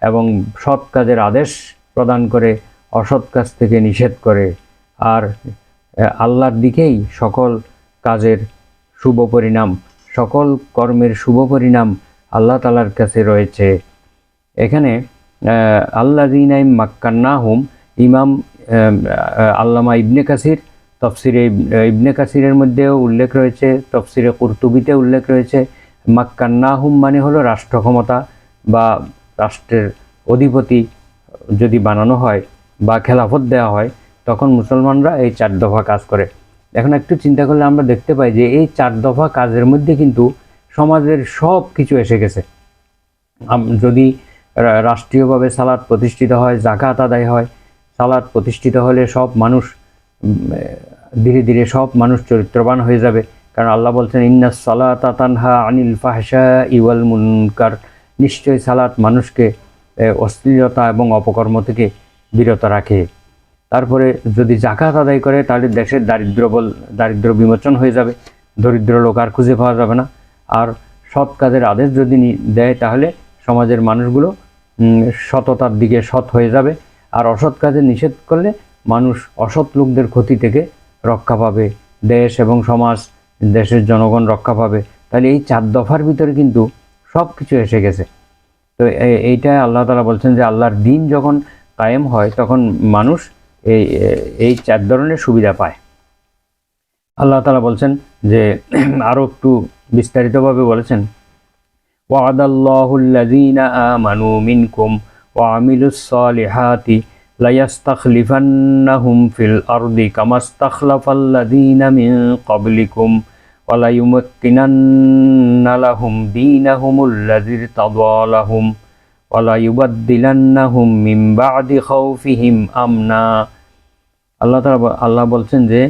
এবং সৎ কাজের আদেশ প্রদান করে, অসৎ কাজ থেকে নিষেধ করে। আর আল্লাহর দিকেই সকল কাজের শুভ পরিণাম, সকল কর্মের শুভ পরিণাম আল্লাহ তাআলার কাছে রয়েছে। এখানে আল্লাযীনা মাক্কান্নাহুম, ইমাম আল্লামা ইবনে কাসির তফসিরে ইবনে কাসিরের মধ্যেও উল্লেখ রয়েছে, তফসিরে কুরতুবিতে উল্লেখ রয়েছে। মাক্কান্নাহুম মানে হলো রাষ্ট্র ক্ষমতা বা রাষ্ট্রের অধিপতি যদি বানানো হয় বা খেলাফত দেওয়া হয়, তখন মুসলমানরা এই 4 দফা কাজ করে। এখন একটু চিন্তা করলে আমরা দেখতে পাই যে এই 4 দফা কাজের মধ্যে কিন্তু সমাজের সব কিছু এসে গেছে। যদি রাষ্ট্রীয়ভাবে সালাত প্রতিষ্ঠিত হয়, যাকাত আদায় হয়, সালাত প্রতিষ্ঠিত হলে সব মানুষ ধীরে ধীরে সব মানুষ চরিত্রবান হয়ে যাবে। কারণ আল্লাহ বলছেন ইন্নাস সালাতা তানহা আনিল ফাহশাই ওয়াল মুনকার, নিশ্চয়ই সালাত মানুষকে অশ্লীলতা এবং অপকর্ম থেকে বিরত রাখে। তারপরে যদি যাকাত আদায় করে তাহলে দেশের দারিদ্র বিমোচন হয়ে যাবে, দরিদ্র লোক আর খুঁজে পাওয়া যাবে না। আর সৎ কাজের আদেশ যদি দেয় তাহলে সমাজের মানুষগুলো সততার দিকে সৎ হয়ে যাবে। আর অসৎ কাজে নিষেধ করলে মানুষ অসৎ লোকদের ক্ষতি থেকে রক্ষা পাবে, দেশ এবং সমাজ, দেশের জনগণ রক্ষা পাবে। তাহলে এই 4 দফার ভিতরে কিন্তু সব কিছু এসে গেছে। তো এইটা আল্লাহ তাআলা বলছেন যে আল্লাহর দিন যখন কায়েম হয় তখন মানুষ এই 4 ধরনের সুবিধা পায়। আল্লাহ তাআলা বলছেন যে আরও একটু বিস্তারিতভাবে বলেছেন, ওয়াদাল্লাহুল্লাযীনা আমানু মিনকুম ওয়া আমিলুস সালিহাতি লায়াস্তাখলিফান্নাহুম ফিল আরদি কামাস্তাখলাফাল্লাযীনা মিন ক্বাবলিকুম ওয়া লায়ুমাক্কিনান্না লাহুম দীনাহুমুল্লাযী ইরতাদা লাহুম ওয়া লায়ুবাদদিলান্নাহুম মিন বা'দি খাউফিহিম আমনা। আল্লাহ বলছেন যে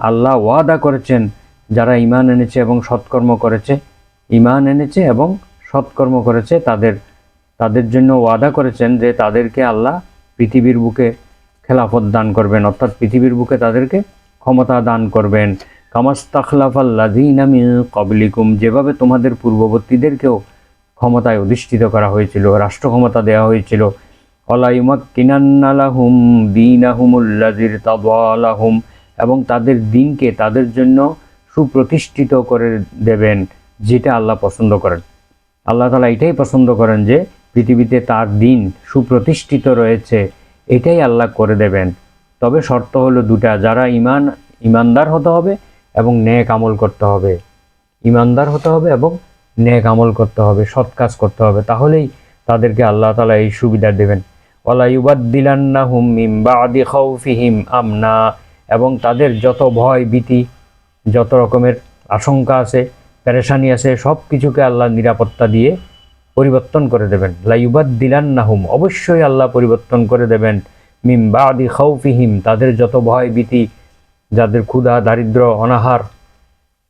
আল্লাহ ওয়াদা করেছেন যারা ঈমান এনেছে এবং সৎকর্ম করেছে, ঈমান এনেছে এবং সৎকর্ম করেছে তাদের জন্য ওয়াদা করেছেন যে তাদেরকে আল্লাহ পৃথিবীর বুকে খেলাফত দান করবেন, অর্থাৎ পৃথিবীর বুকে তাদেরকে ক্ষমতা দান করবেন। কামাস্তাখলাফাল্লাযীনা মিন ক্বাবলিকুম, যেভাবে তোমাদের পূর্ববর্তীদেরকেও ক্ষমতায় অধিষ্ঠিত করা হয়েছিল, রাষ্ট্র ক্ষমতা দেওয়া হয়েছিল। ওয়া ইউমাক্কিনান্না লাহুম দীনাহুমুল্লাযী ইরতাদা লাহুম, এবং তাদের দিনকে তাদের জন্য সুপ্রতিষ্ঠিত করে দেবেন, যেটা আল্লাহ পছন্দ করেন। আল্লাহ তাআলা এটাই পছন্দ করেন যে পৃথিবীতে তার দিন সুপ্রতিষ্ঠিত রয়েছে, এটাই আল্লাহ করে দেবেন। তবে শর্ত হলো দুটা, যারা ইমানদার হতে হবে এবং নেক আমল করতে হবে। ইমানদার হতে হবে এবং নেক আমল করতে হবে, সৎ কাজ করতে হবে, তাহলেই তাদেরকে আল্লাহ তাআলা এই সুবিধা দেবেন। ওয়ালা ইউবাদদিলান্নাহুম মিন বা'দি খাউফিহিম আমনা, এবং তাদের যত ভয় ভীতি, যত রকমের আশঙ্কা আছে, পেরেশানি আছে, সব কিছুকে আল্লাহ নিরাপত্তা দিয়ে পরিবর্তন করে দেবেন। লা ইউবাদদিলান্নাহুম, অবশ্যই আল্লাহ পরিবর্তন করে দেবেন, মিন বা'দি খাউফিহিম, তাদের যত ভয় ভীতি, যাদের ক্ষুধা দারিদ্র অনাহার,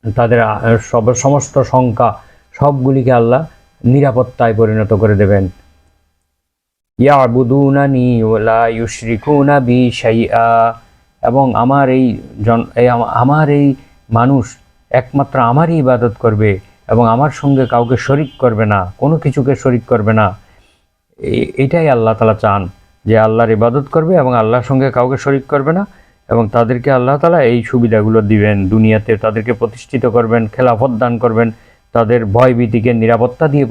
তাদের সমস্ত শঙ্কা, সবগুলিকে আল্লাহ নিরাপত্তায় পরিণত করে দেবেন। ইয়াবুদুনানি ওয়ালা ইউশরিকুনা বি শাইআ, এবং আমার এই মানুষ একমাত্র আমারই ইবাদত করবে এবং আমার সঙ্গে কাউকে শরিক করবে না, কোনো কিছুকে শরিক করবে না। এটাই আল্লাহ তাআলা চান যে আল্লাহর ইবাদত করবে এবং আল্লাহর সঙ্গে কাউকে শরিক করবে না, এবং তাদেরকে আল্লাহ তাআলা এই সুবিধাগুলো দিবেন। দুনিয়াতে তাদেরকে প্রতিষ্ঠিত করবেন, খেলাফত দান করবেন, তাদের ভয় ভীতিকে নিরাপত্তায়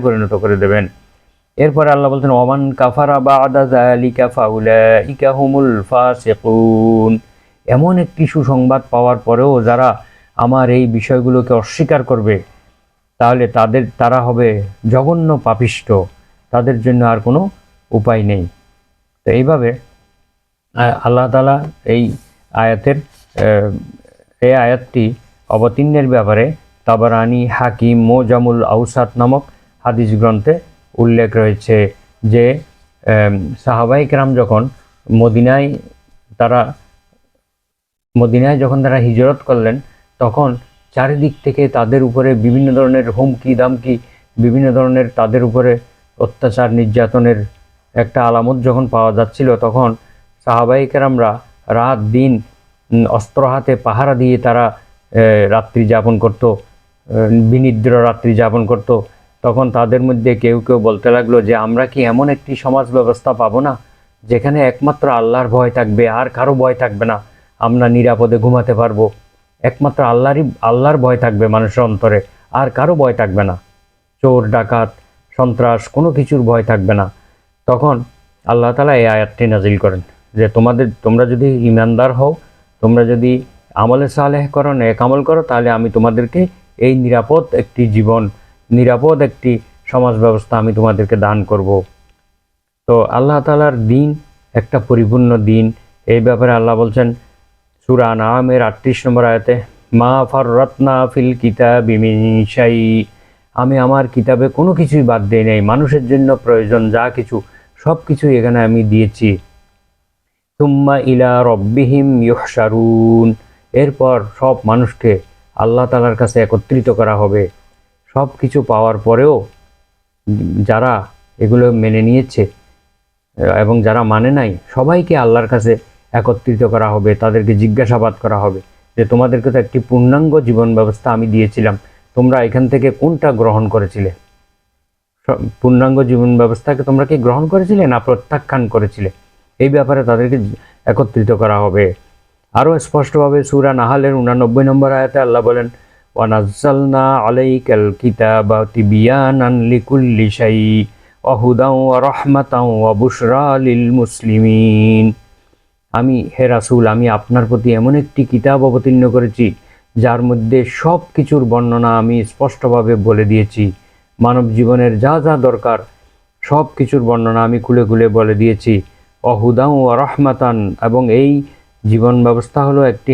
পরিণত করে দেবেন। এরপরে আল্লাহ বলছেন ওমান কাফারা বা'দা যালিকা ফাউলাইকা হুমুল ফাসিকুন, এমন একটি সুসংবাদ পাওয়ার পরেও যারা আমার এই বিষয়গুলোকে অস্বীকার করবে তাহলে তারা হবে জঘন্য পাপিষ্ঠ, তাদের জন্য আর কোনো উপায় নেই। তো এইভাবে আল্লাহ তাআলা এই আয়াতটি অবতীর্ণের ব্যাপারে তাবারানি, হাকিম, মোজামুল আউসাত নামক হাদিস গ্রন্থে উল্লেখ রয়েছে যে সাহাবায়ে কেরাম যখন মদিনায় যখন তারা হিজরত করলেন, তখন চারিদিক থেকে তাদের উপরে বিভিন্ন ধরনের হুমকি দামকি, বিভিন্ন ধরনের তাদের উপরে অত্যাচার নির্যাতনের একটা আলামত যখন পাওয়া যাচ্ছিল, তখন সাহাবায়ে কেরামরা রাত দিন অস্ত্র হাতে পাহারা দিয়ে তারা রাত্রি যাপন করত, বিনিদ্র রাত্রি যাপন করত। তখন তাদের মধ্যে কেউ কেউ বলতে লাগলো যে আমরা কি এমন একটি সমাজ ব্যবস্থা পাবো না যেখানে একমাত্র আল্লাহর ভয় থাকবে, আর কারো ভয় থাকবে না, আমরা নিরাপদে ঘুমাতে পারবো। একমাত্র আল্লাহর ভয় থাকবে মানুষের অন্তরে, আর কারো ভয় থাকবে না। চোর ডাকাত সন্ত্রাস কোনো কিছুর ভয় থাকবে না। তখন আল্লাহ তাআলা এই আয়াতটি নাজিল করেন যে তোমরা যদি ঈমানদার হও, তোমরা যদি আমলে সালেহ করো, নেক আমল করো, তাহলে আমি তোমাদেরকে এই নিরাপদ একটি জীবন, নিরাপদ একটি সমাজ ব্যবস্থা আমি তোমাদেরকে দান করব। তো আল্লাহ তাআলার দিন একটা পরিপূর্ণ দিন। এই ব্যাপারে আল্লাহ বলছেন সূরা আনআমের 38 নম্বর আয়াতে, মা ফাররাতনা ফিল কিতাবি মিন শাই, আমি আমার কিতাবে কোনো কিছুই বাদ দেই নাই। মানুষের জন্য প্রয়োজন যা কিছু সব কিছুই এখানে আমি দিয়েছি। সুম্মা ইলা রব্বিহিম ইউহশারুন, এরপর সব মানুষকে আল্লাহ তাআলার কাছে একত্রিত করা হবে। সব কিছু পাওয়ার পরেও যারা এগুলো মেনে নিয়েছে এবং যারা মানে নাই, সবাইকে আল্লাহর কাছে একত্রিত করা হবে। তাদেরকে জিজ্ঞাসাবাদ করা হবে যে তোমাদেরকে তো একটি পূর্ণাঙ্গ জীবন ব্যবস্থা আমি দিয়েছিলাম, তোমরা এখান থেকে কোনটা গ্রহণ করেছিলে? পূর্ণাঙ্গ জীবন ব্যবস্থাকে তোমরা কি গ্রহণ করেছিলে না প্রত্যাখ্যান করেছিলে? এই ব্যাপারে তাদেরকে একত্রিত করা হবে। আরও স্পষ্টভাবে সূরা নাহালের 89 নম্বর আয়াতে আল্লাহ বলেন, ওয়ানাজ্জালনা আলাইকাল কিতাবা তিবিয়ানান লিকুল্লি শাই ওয়া হুদাও ওয়া রাহমাতাও ওয়া বুশরা লিল মুসলিমিন। আমি হে রাসূল, আমি আপনার প্রতি এমন একটি কিতাব অবতীর্ণ করেছি যার মধ্যে সব কিছুর বর্ণনা আমি স্পষ্টভাবে বলে দিয়েছি। মানব জীবনের যা যা দরকার সব কিছুর বর্ণনা আমি খুলে খুলে বলে দিয়েছি। অহুদাও ওয়া রাহমাতান, এবং এই জীবন ব্যবস্থা হলো একটি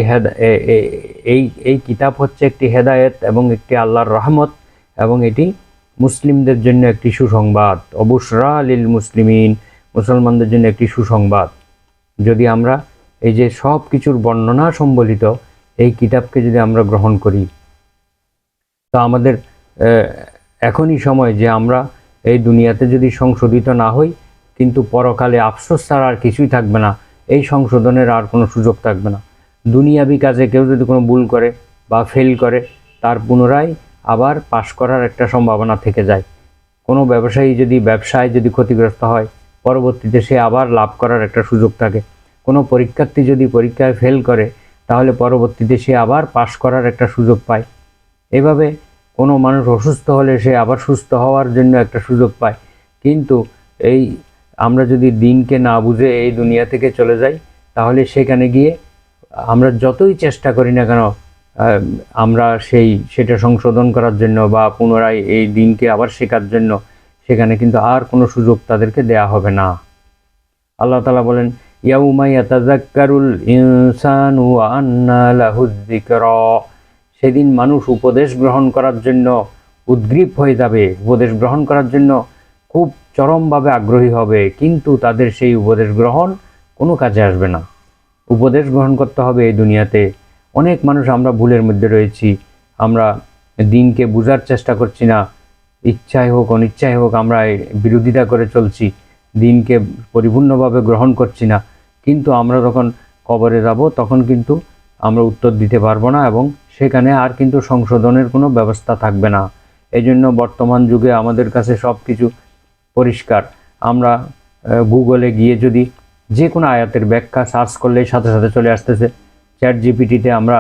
এই কিতাব হচ্ছে একটি হেদায়েত এবং একটি আল্লাহর রহমত, এবং এটি মুসলিমদের জন্য একটি সুসংবাদ। অবুশরা লিল মুসলিমিন, মুসলমানদের জন্য একটি সুসংবাদ। যদি আমরা এই যে সব কিছুর বর্ণনা সম্বলিত এই কিতাবকে যদি আমরা গ্রহণ করি, তো আমাদের এখনই সময় যে আমরা এই দুনিয়াতে যদি সংশোধিত না হই, কিন্তু পরকালে আফসোস ছাড়া আর কিছুই থাকবে না। এই সংশোধনের আর কোনো সুযোগ থাকবে না। দুনিয়াবি কাজে কেউ যদি কোনো ভুল করে বা ফেল করে, তার পুনরায় আবার পাশ করার একটা সম্ভাবনা থেকে যায়। কোনো ব্যবসায়ী যদি ব্যবসায় যদি ক্ষতিগ্রস্ত হয়, পরবর্তীতে সে আবার লাভ করার একটা সুযোগ থাকে। কোনো পরীক্ষার্থী যদি পরীক্ষায় ফেল করে, তাহলে পরবর্তীতে সে আবার পাশ করার একটা সুযোগ পায়। এভাবে কোনো মানুষ অসুস্থ হলে সে আবার সুস্থ হওয়ার জন্য একটা সুযোগ পায়। কিন্তু এই আমরা যদি দিনকে না বুঝে এই দুনিয়া থেকে চলে যাই, তাহলে সেখানে গিয়ে আমরা যতই চেষ্টা করি না কেন, আমরা সেটা সংশোধন করার জন্য বা পুনরায় এই দিনকে আবার শেখার জন্য সেখানে কিন্তু আর কোনো সুযোগ তাদেরকে দেয়া হবে না। আল্লাহ তাআলা বলেন, ইয়াউমা ইয়াতাযাক্কারুল ইনসানু ওয়া আন্না লাহুয যিকরা, সেদিন মানুষ উপদেশ গ্রহণ করার জন্য উদ্গ্রীব হয়ে যাবে, উপদেশ গ্রহণ করার জন্য খুব চরমভাবে আগ্রহী হবে, কিন্তু তাদের সেই উপদেশ গ্রহণ কোনো কাজে আসবে না। উপদেশ গ্রহণ করতে হবে এই দুনিয়াতে। অনেক মানুষ আমরা ভুলের মধ্যে রয়েছি, আমরা দিনকে বোঝার চেষ্টা করছি না, ইচ্ছায় হোক অনিচ্ছায় হোক আমরা বিরোধিতা করে চলছি, দিনকে পরিপূর্ণভাবে গ্রহণ করছি না। কিন্তু আমরা যখন কবরে যাব তখন কিন্তু আমরা উত্তর দিতে পারবো না, এবং সেখানে আর কিন্তু সংশোধনের কোনো ব্যবস্থা থাকবে না। এই জন্য বর্তমান যুগে আমাদের কাছে সব কিছু পরিষ্কার। আমরা গুগলে গিয়ে যদি যে কোনো আয়াতের ব্যাখ্যা সার্চ করলেই সাথে সাথে চলে আসতেছে। চ্যাট জিপিটিতে আমরা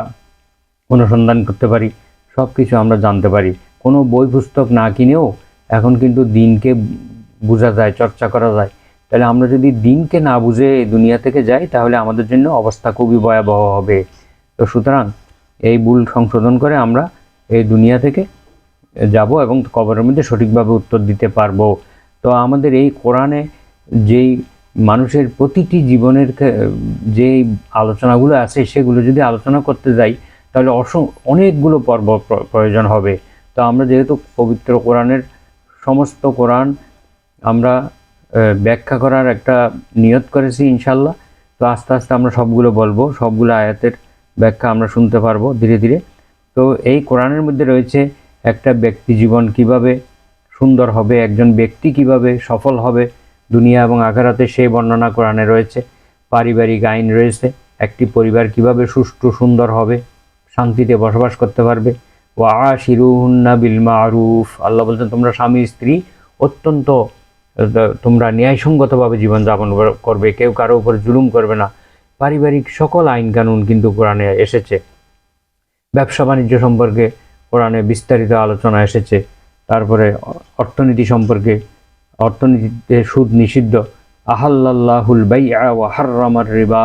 অনুসন্ধান করতে পারি, সব কিছু আমরা জানতে পারি। কোনো বই পুস্তক না কিনেও এখন কিন্তু দিনকে বোঝা যায়, চর্চা করা যায়। তাহলে আমরা যদি দিনকে না বুঝে এই দুনিয়া থেকে যাই, তাহলে আমাদের জন্য অবস্থা খুবই ভয়াবহ হবে। তো সুতরাং এই ভুল সংশোধন করে আমরা এই দুনিয়া থেকে যাব এবং কবরের মধ্যে সঠিকভাবে উত্তর দিতে পারবো। তো আমাদের এই কোরআনে যেই মানুষের প্রতিটি জীবনের যে আলোচনাগুলো আছে, সেগুলো যদি আলোচনা করতে যাই তাহলে অনেকগুলো পর্ব প্রয়োজন হবে। তো আমরা যেহেতু পবিত্র কোরআনের সমস্ত কোরআন আমরা ব্যাখ্যা করার একটা নিয়ত করেছি ইনশাল্লাহ, তো আস্তে আস্তে আমরা সবগুলো বলবো, সবগুলো আয়াতের ব্যাখ্যা আমরা শুনতে পারবো ধীরে ধীরে। তো এই কোরআনের মধ্যে রয়েছে একটা ব্যক্তি জীবন কিভাবে সুন্দর হবে, একজন ব্যক্তি কিভাবে সফল হবে দুনিয়া এবং আখিরাতে, সেই বর্ণনা কোরআনে রয়েছে। পারিবারিক আইন রয়েছে, একটি পরিবার কিভাবে সুষ্ঠু সুন্দর হবে, শান্তিতে বসবাস করতে পারবে। ওয়া আশিরুহুন্না বিল মারুফ, আল্লাহ বলছেন তোমরা স্বামী স্ত্রী অত্যন্ত তোমরা ন্যায়সঙ্গতভাবে জীবনযাপন করবে, কেউ কারো উপর জুলুম করবে না। পারিবারিক সকল আইন কানুন কিন্তু কোরআনে এসেছে। ব্যবসা বাণিজ্য সম্পর্কে কোরআনে বিস্তারিত আলোচনা এসেছে। তারপরে অর্থনীতি সম্পর্কে, অর্থনীতিতে সুদ নিষিদ্ধ। আহাল্লাল্লাহুল বাইআ ওয়া হাররামার রিবা,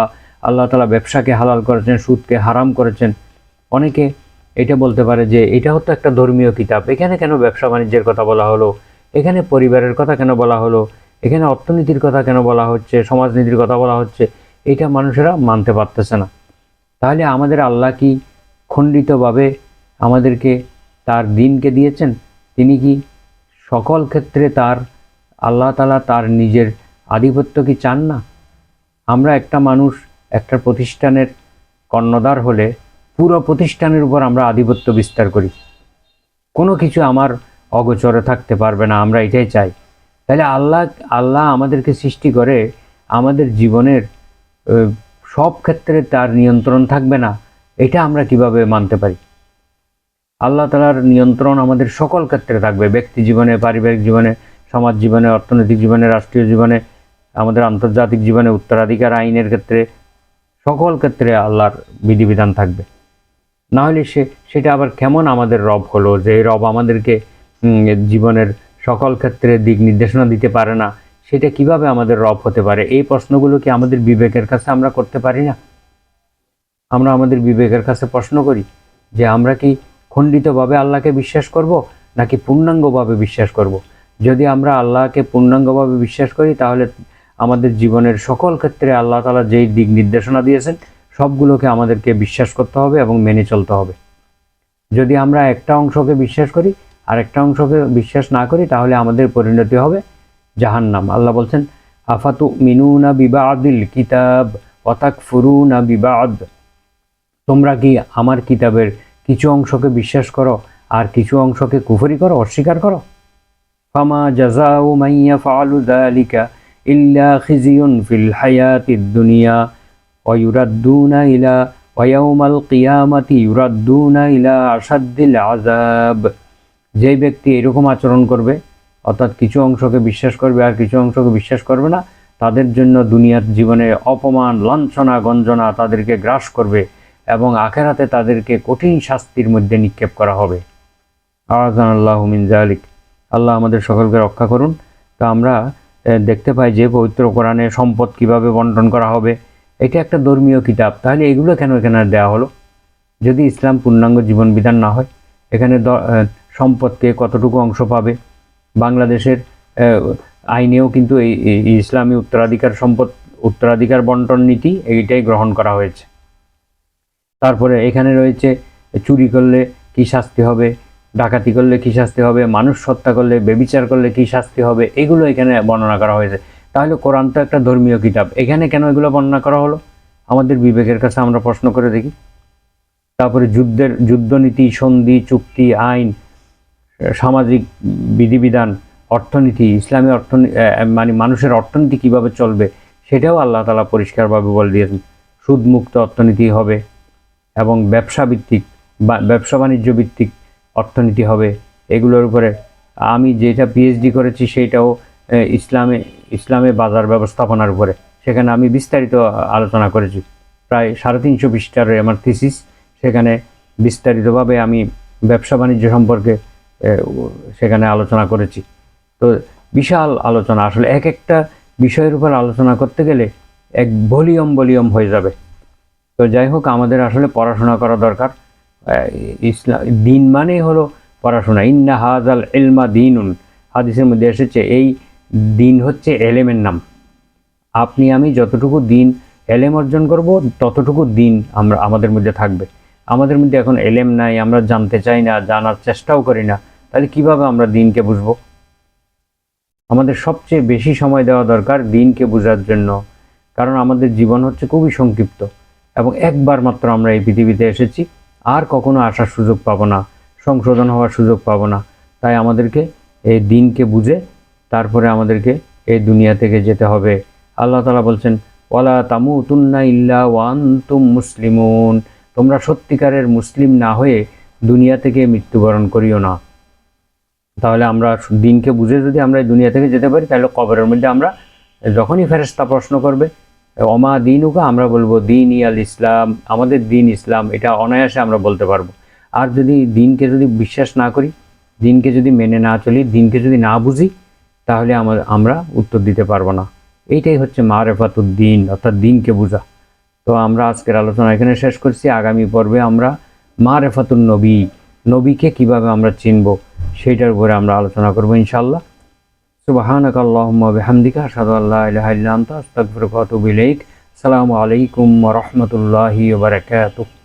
আল্লাহ তাআলা ব্যবসাকে হালাল করেছেন, সুদকে হারাম করেছেন। অনেকে এটা বলতে পারে যে এটা হতো একটা ধর্মীয় কিতাব, এখানে কেন ব্যবসা বাণিজ্যের কথা বলা হলো, এখানে পরিবারের কথা কেন বলা হলো, এখানে অর্থনীতির কথা কেন বলা হচ্ছে, সমাজনীতির কথা বলা হচ্ছে। এটা মানুষেরা মানতে পারতেছে না। তাহলে আমাদের আল্লাহ কি খণ্ডিতভাবে আমাদেরকে তার দিনকে দিয়েছেন? তিনি কি সকল ক্ষেত্রে তার আল্লাহ তাআলা তার নিজের আধিপত্য কি চান না? আমরা একটা মানুষ একটা প্রতিষ্ঠানের কর্ণধার হলে পুরো প্রতিষ্ঠানের উপর আমরা আধিপত্য বিস্তার করি, কোনো কিছু আমার অগোচরে থাকতে পারবে না, আমরা এটাই চাই। তাহলে আল্লাহ আমাদেরকে সৃষ্টি করে আমাদের জীবনের সব ক্ষেত্রে তার নিয়ন্ত্রণ থাকবে না, এটা আমরা কিভাবে মানতে পারি? আল্লাহ তাআলার নিয়ন্ত্রণ আমাদের সকল ক্ষেত্রে থাকবে, ব্যক্তি জীবনে, পারিবারিক জীবনে, সমাজ জীবনে, অর্থনৈতিক জীবনে, রাষ্ট্রীয় জীবনে, আমাদের আন্তর্জাতিক জীবনে, উত্তরাধিকার আইনের ক্ষেত্রে, সকল ক্ষেত্রে আল্লাহর বিধিবিধান থাকবে। না হলে সেটা আবার কেমন আমাদের রব হলো, যে এই রব আমাদেরকে জীবনের সকল ক্ষেত্রে দিক নির্দেশনা দিতে পারে না, সেটা কিভাবে আমাদের রব হতে পারে? এই প্রশ্নগুলো কি আমাদের বিবেকের কাছে আমরা করতে পারি না? আমরা আমাদের বিবেকের কাছে প্রশ্ন করি যে আমরা কি খণ্ডিতভাবে আল্লাহকে বিশ্বাস করব নাকি পূর্ণাঙ্গভাবে বিশ্বাস করব? যদি আমরা আল্লাহকে পূর্ণাঙ্গভাবে বিশ্বাস করি তাহলে আমাদের জীবনের সকল ক্ষেত্রে আল্লাহ তাআলা যেই দিক নির্দেশনা দিয়েছেন সবগুলোকে আমাদেরকে বিশ্বাস করতে হবে এবং মেনে চলতে হবে। যদি আমরা একটা অংশকে বিশ্বাস করি আর একটা অংশকে বিশ্বাস না করি তাহলে আমাদের পরিণতি হবে জাহান্নাম। আল্লাহ বলছেন, আফাতু মিনুনা বিবাদিল কিতাব ওয়া তাকফুরুনা বিবাদ, তোমরা কি আমার কিতাবের কিছু অংশকে বিশ্বাস করো আর কিছু অংশকে কুফরি করো, অস্বীকার করো? ফামা জাযাউ মান ইয়াফআলু যালিকা ইল্লা খিজিয়ুন ফিল হায়াতিদ দুনিয়া ওয়া ইউরাদ্দুনা ইলা ওয়া ইয়াউমাল কিয়ামাতি ইউরাদ্দুনা ইলা আশাদ্দিল আযাব। যে ব্যক্তি এরকম আচরণ করবে, অর্থাৎ কিছু অংশকে বিশ্বাস করবে আর কিছু অংশকে বিশ্বাস করবে না, তাদের জন্য দুনিয়ার জীবনে অপমান, লাঞ্ছনা, গঞ্জনা তাদেরকে গ্রাস করবে এবং আখিরাতে তাদেরকে কঠিন শাস্তির মধ্যে নিক্ষেপ করা হবে। আযানাল্লাহু মিন যালিক। আল্লাহ আমাদের সকলকে রক্ষা করুন। তো আমরা দেখতে পাই যে পবিত্র কোরআনে সম্পদ কিভাবে বন্টন করা হবে, এটা একটা ধর্মীয় কিতাব, তাহলে এগুলো কেন এখানে দেওয়া হলো? যদি ইসলাম পূর্ণাঙ্গ জীবন বিধান না হয়, এখানে সম্পদকে কতটুকু অংশ পাবে? বাংলাদেশের আইনেও কিন্তু এই ইসলামী উত্তরাধিকার বন্টন নীতি এইটাই গ্রহণ করা হয়েছে। তারপরে এখানে রয়েছে চুরি করলে কি শাস্তি হবে, ডাকাতি করলে কি শাস্তি হবে, মানুষ হত্যা করলে, ব্যভিচার করলে কি শাস্তি হবে, এগুলো এখানে বর্ণনা করা হয়েছে। তাহলে কোরআন তো একটা ধর্মীয় কিতাব, এখানে কেন এগুলো বর্ণনা করা হলো? আমাদের বিবেকের কাছে আমরা প্রশ্ন করে দেখি। তারপরে যুদ্ধনীতি, সন্ধি, চুক্তি, আইন, সামাজিক বিধিবিধান, অর্থনীতি, ইসলামী মানে মানুষের অর্থনীতি কিভাবে চলবে সেটাও আল্লাহ তাআলা পরিষ্কারভাবে বলে দিয়েছেন। সুদমুক্ত অর্থনীতি হবে এবং ব্যবসা বাণিজ্য ভিত্তিক অর্থনীতি হবে। এগুলোর উপরে আমি যেটা পিএইচডি করেছি সেইটাও ইসলামে বাজার ব্যবস্থাপনার উপরে, সেখানে আমি বিস্তারিত আলোচনা করেছি। প্রায় 350 পৃষ্ঠার আমার থিসিস, সেখানে বিস্তারিতভাবে আমি ব্যবসা বাণিজ্য সম্পর্কে সেখানে আলোচনা করেছি। তো বিশাল আলোচনা, আসলে এক একটা বিষয়ের উপর আলোচনা করতে গেলে এক ভলিউম হয়ে যাবে। তো যাই হোক, আমাদের আসলে পড়াশোনা করা দরকার। দিন মানেই হলো পড়াশোনা। ইন্না হাযাল ইলমা দীনুন, হাদিসের মধ্যে এসেছে এই দিন হচ্ছে এলেমের নাম। আপনি আমি যতটুকু দিন এলেম অর্জন করব ততটুকু দিন আমাদের মধ্যে থাকবে। আমাদের মধ্যে এখন এলেম নাই, আমরা জানতে চাই না, জানার চেষ্টাও করি না, তাহলে কিভাবে আমরা দিনকে বুঝব? আমাদের সবচেয়ে বেশি সময় দেওয়া দরকার দিনকে বোঝার জন্য, কারণ আমাদের জীবন হচ্ছে খুবই সংক্ষিপ্ত এবং একবার মাত্র আমরা এই পৃথিবীতে এসেছি, আর কখনো আসার সুযোগ পাবো না, সংশোধন হওয়ার সুযোগ পাবো না। তাই আমাদেরকে এই দিনকে বুঝে তারপরে আমাদেরকে এই দুনিয়া থেকে যেতে হবে। আল্লাহ তাআলা বলছেন, ওয়ালা তামুতুন্না ইল্লা ওয়া আনতুম মুসলিমুন, তোমরা সত্যিকারের মুসলিম না হয়ে দুনিয়া থেকে মৃত্যুবরণ করিও না। তাহলে আমরা দিনকে বুঝে যদি আমরা এই দুনিয়া থেকে যেতে পারি, তাহলে কবরের মধ্যে আমরা যখনই ফেরেশতা প্রশ্ন করবে অমা দিনুকা, আমরা বলবো দিন ইয়াল ইসলাম, আমাদের দিন ইসলাম, এটা অনায়াসে আমরা বলতে পারবো। আর যদি দিনকে যদি বিশ্বাস না করি, দিনকে যদি মেনে না চলি, দিনকে যদি না বুঝি, তাহলে আমরা উত্তর দিতে পারবো না। এইটাই হচ্ছে মারেফাতুদ্দিন, অর্থাৎ দিনকে বোঝা। তো আমরা আজকের আলোচনা এখানে শেষ করছি। আগামী পর্বে আমরা মারেফাতুন নবী, নবীকে কিভাবে আমরা চিনব, সেইটার উপরে আমরা আলোচনা করব ইনশাআল্লাহ। সুবহানাকা আল্লাহুম্মা ওয়া বিহামদিকা আশহাদু আল্লা ইলাহা ইল্লা আনতা আস্তাগফিরুকা ওয়া আতুবু ইলাইক। আসসালামু আলাইকুম ওয়া রাহমাতুল্লাহি ওয়া বারাকাতুহু।